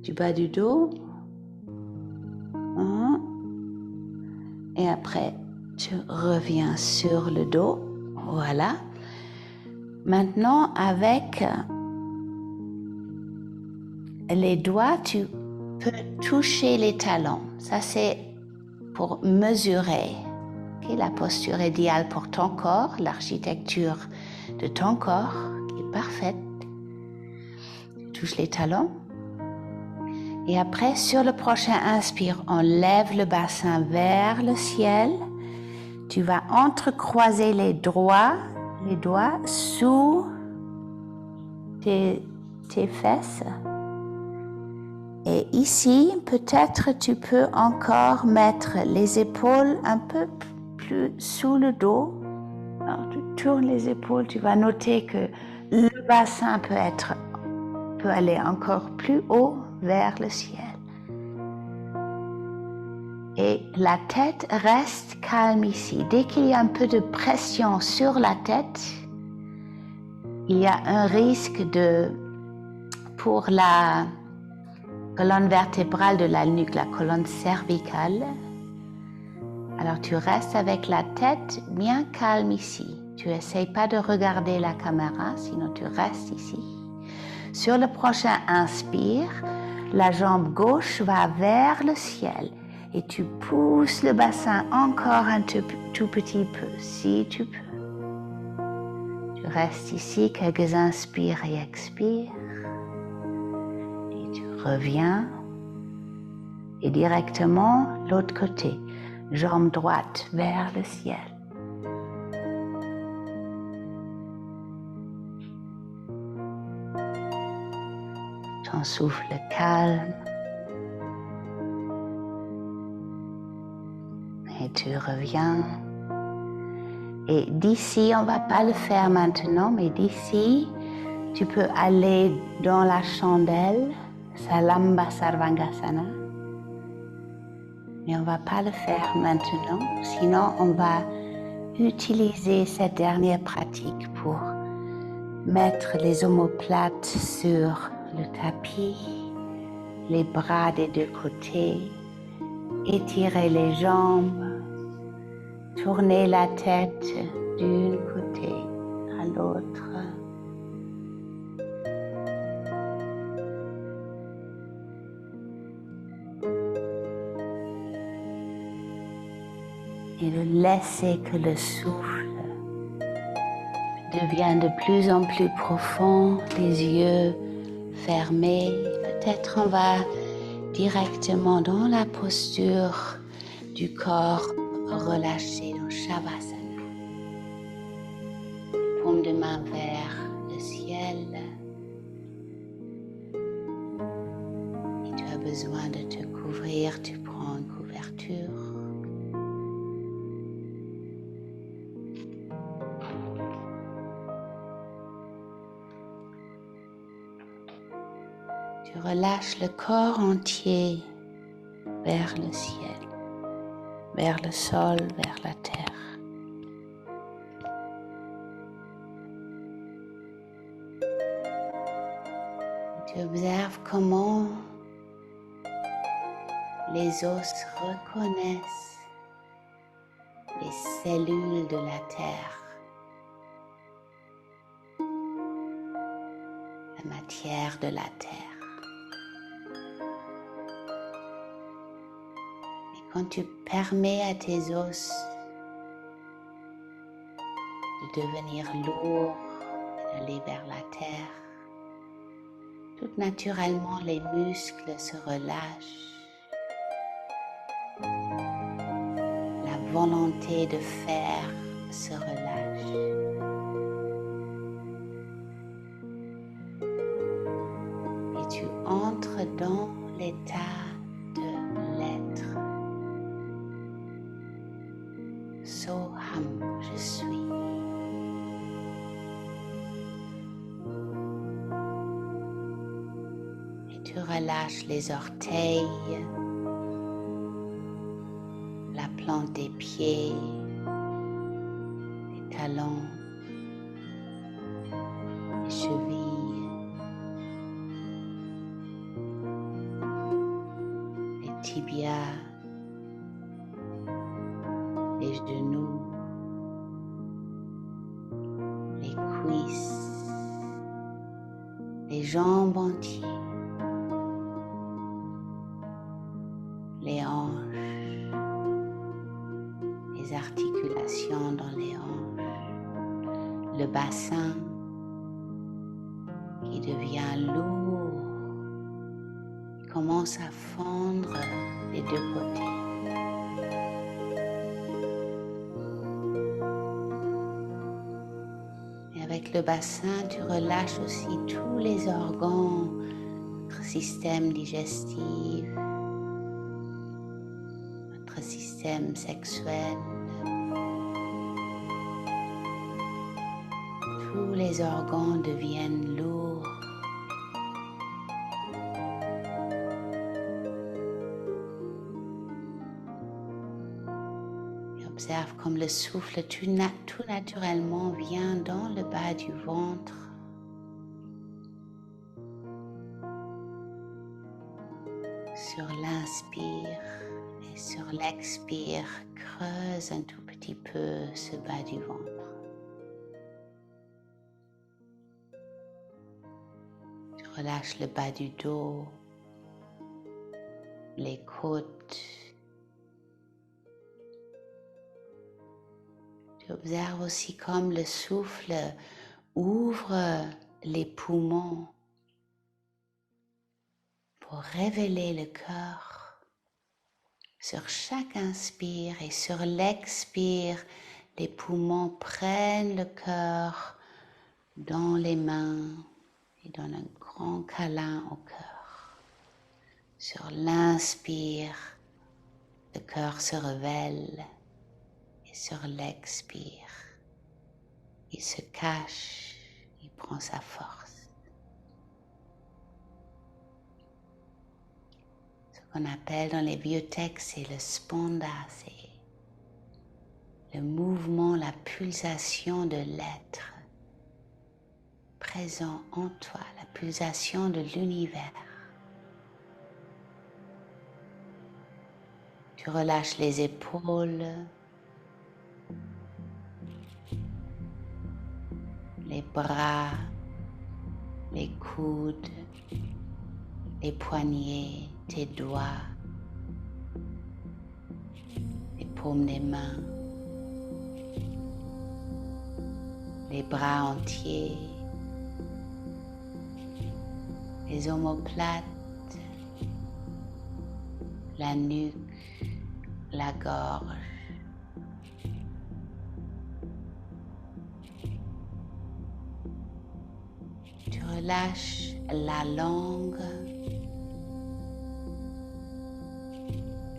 du bas du dos. Et après, tu reviens sur le dos. Voilà. Maintenant, avec les doigts, tu peux toucher les talons. Ça, c'est pour mesurer la posture idéale pour ton corps, l'architecture de ton corps qui est parfaite. Tu touches les talons. Et après, sur le prochain inspire, on lève le bassin vers le ciel. Tu vas entrecroiser les doigts sous tes fesses. Et ici, peut-être tu peux encore mettre les épaules un peu plus sous le dos. Alors, tu tournes les épaules, tu vas noter que le bassin peut aller encore plus haut vers le ciel. Et la tête reste calme ici. Dès qu'il y a un peu de pression sur la tête, il y a un risque pour la colonne vertébrale de la nuque, la colonne cervicale. Alors tu restes avec la tête bien calme ici. Tu n'essayes pas de regarder la caméra, sinon tu restes ici. Sur le prochain inspire, la jambe gauche va vers le ciel et tu pousses le bassin encore un tout petit peu, si tu peux. Tu restes ici quelques inspires et expires. Et tu reviens et directement l'autre côté, jambe droite vers le ciel. Ton souffle calme. Et tu reviens. Et d'ici, on ne va pas le faire maintenant, mais d'ici, tu peux aller dans la chandelle, Salamba Sarvangasana. Mais on ne va pas le faire maintenant, sinon on va utiliser cette dernière pratique pour mettre les omoplates sur le tapis, les bras des deux côtés, étirer les jambes, tourner la tête d'un côté à l'autre. Et de laisser que le souffle devienne de plus en plus profond, les yeux fermés. Peut-être on va directement dans la posture du corps relâché dans Shavasana. Paume de main vers le ciel. Et tu as besoin de te couvrir, tu prends une couverture. Tu relâches le corps entier vers le ciel. vers le sol, vers la terre. Tu observes comment les os reconnaissent les cellules de la terre, la matière de la terre. Et quand tu permets à tes os de devenir lourds et d'aller vers la terre, tout naturellement les muscles se relâchent. La volonté de faire se relâche. Et tu entres dans l'état de l'être. Soham, je suis. Et tu relâches les orteils, la plante des pieds, les talons, les chevilles, les tibias, les genoux, les cuisses, les jambes entières, les hanches, les articulations dans les hanches, le bassin qui devient lourd, commence à fondre des deux côtés. Et avec le bassin, tu relâches aussi tous les organes, notre système digestif, notre système sexuel. Tous les organes deviennent lourds. Et observe comme le souffle tout naturellement vient dans le bas du ventre. Sur l'inspire et sur l'expire, creuse un tout petit peu ce bas du ventre. Relâche le bas du dos, les côtes. Tu observes aussi comme le souffle ouvre les poumons pour révéler le cœur. Sur chaque inspire et sur l'expire, les poumons prennent le cœur dans les mains et donnent un grand câlin au cœur. Sur l'inspire, le cœur se révèle et sur l'expire, il se cache, il prend sa force. Ce qu'on appelle dans les vieux textes, c'est le spanda, c'est le mouvement, la pulsation de l'être présent en toi, la pulsation de l'univers. Tu relâches les épaules, les bras, les coudes, les poignets, tes doigts, les paumes des mains, les bras entiers, les omoplates, la nuque, la gorge. Tu relâches la langue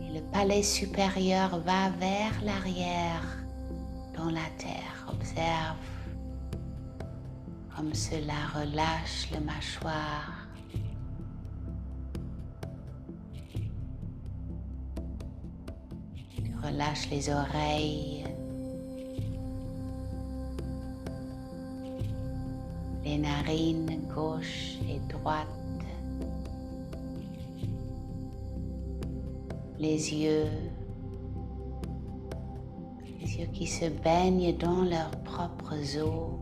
et le palais supérieur va vers l'arrière dans la terre. Observe comme cela relâche le mâchoire. Tu Relâche les oreilles, les narines gauche et droite, les yeux qui se baignent dans leurs propres eaux,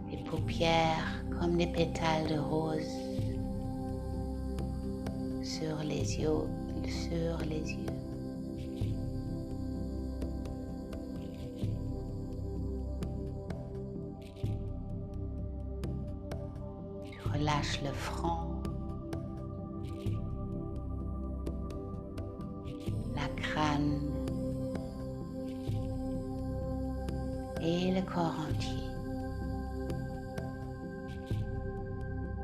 les paupières comme des pétales de rose sur les yeux. Tu relâches le front, la crâne et le corps entier.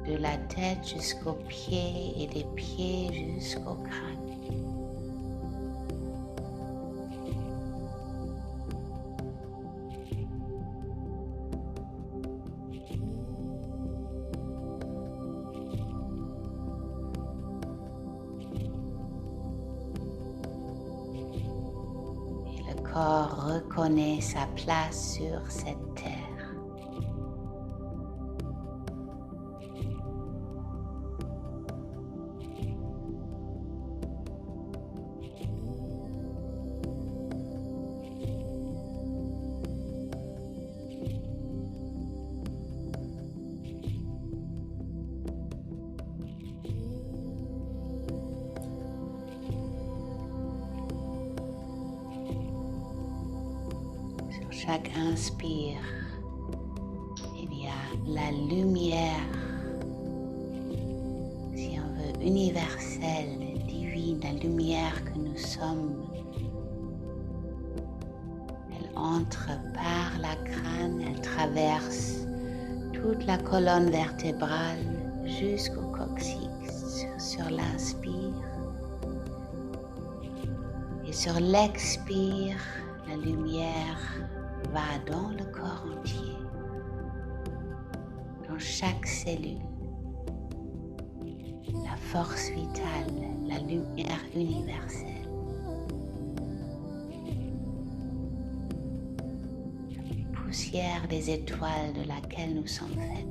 De la tête jusqu'aux pieds et des pieds jusqu'au crâne. Et le corps reconnaît sa place sur cette terre. Chaque inspire, il y a la lumière, si on veut, universelle, divine, la lumière que nous sommes. Elle entre par la crâne, elle traverse toute la colonne vertébrale jusqu'au coccyx sur l'inspire. Et sur l'expire, la lumière va dans le corps entier, dans chaque cellule. La force vitale, la lumière universelle. La poussière des étoiles de laquelle nous sommes faits.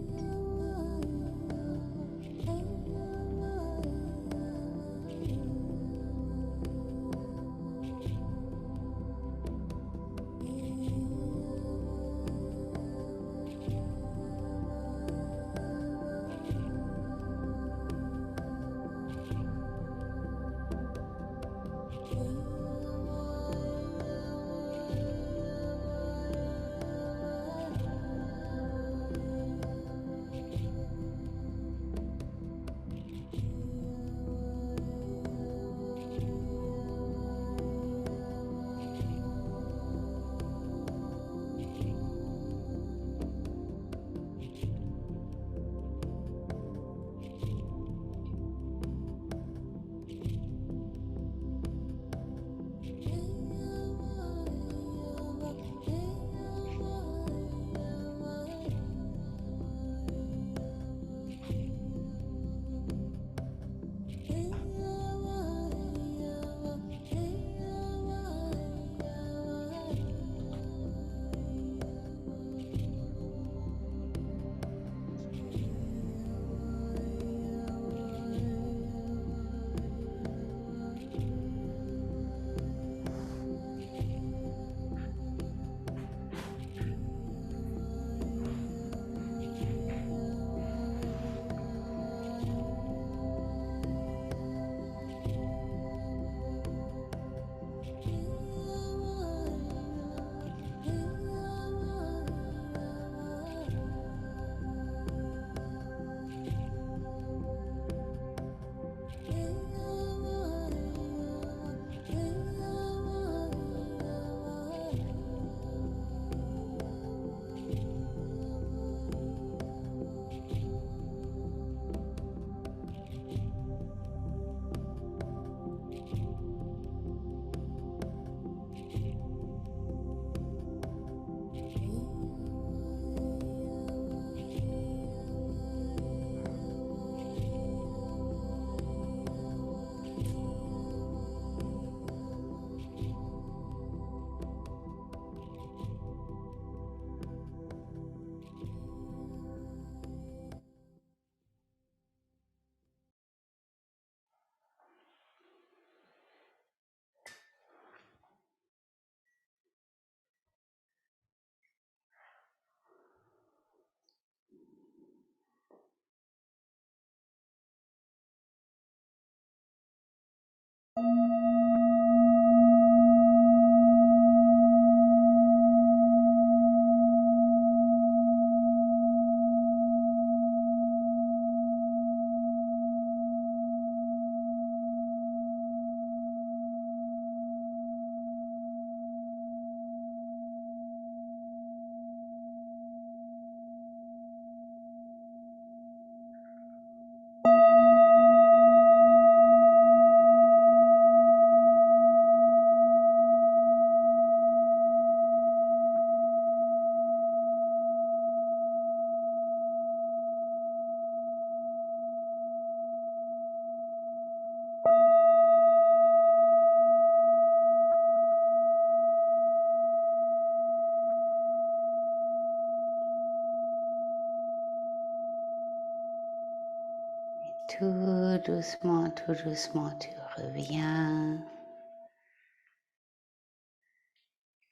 Tout doucement, tu reviens.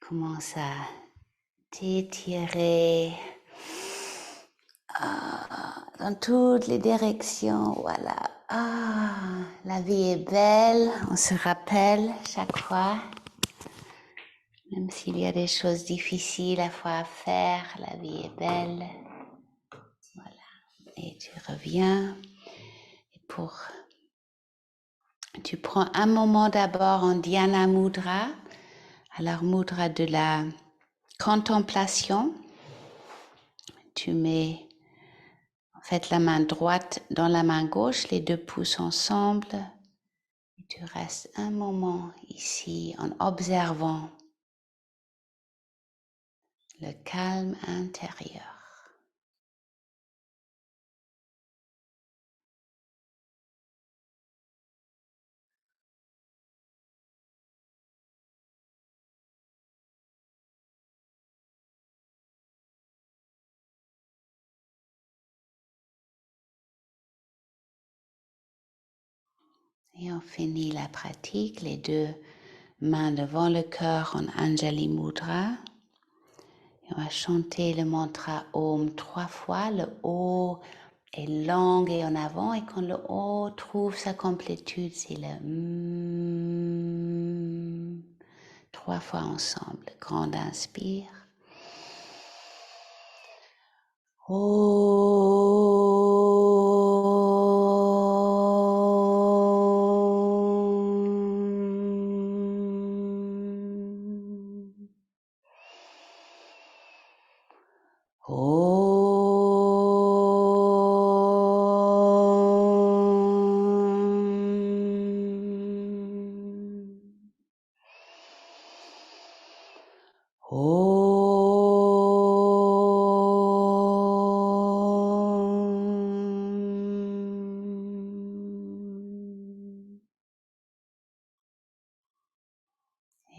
Commence à t'étirer dans toutes les directions. Voilà. La vie est belle. On se rappelle chaque fois. Même s'il y a des choses difficiles à fois à faire, la vie est belle. Voilà. Et tu reviens. Et tu prends un moment d'abord en Dhyana Mudra. Alors, Mudra de la contemplation. Tu mets en fait la main droite dans la main gauche, les deux pouces ensemble. Et tu restes un moment ici en observant le calme intérieur. Et on finit la pratique, les deux mains devant le cœur en Anjali Mudra. Et on va chanter le mantra Om 3 fois. Le O est long et en avant. Et quand le O trouve sa complétude, c'est le M. 3 fois ensemble. Grande inspire.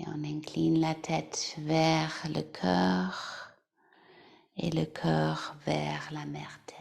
Et on incline la tête vers le cœur et le cœur vers la mère terre.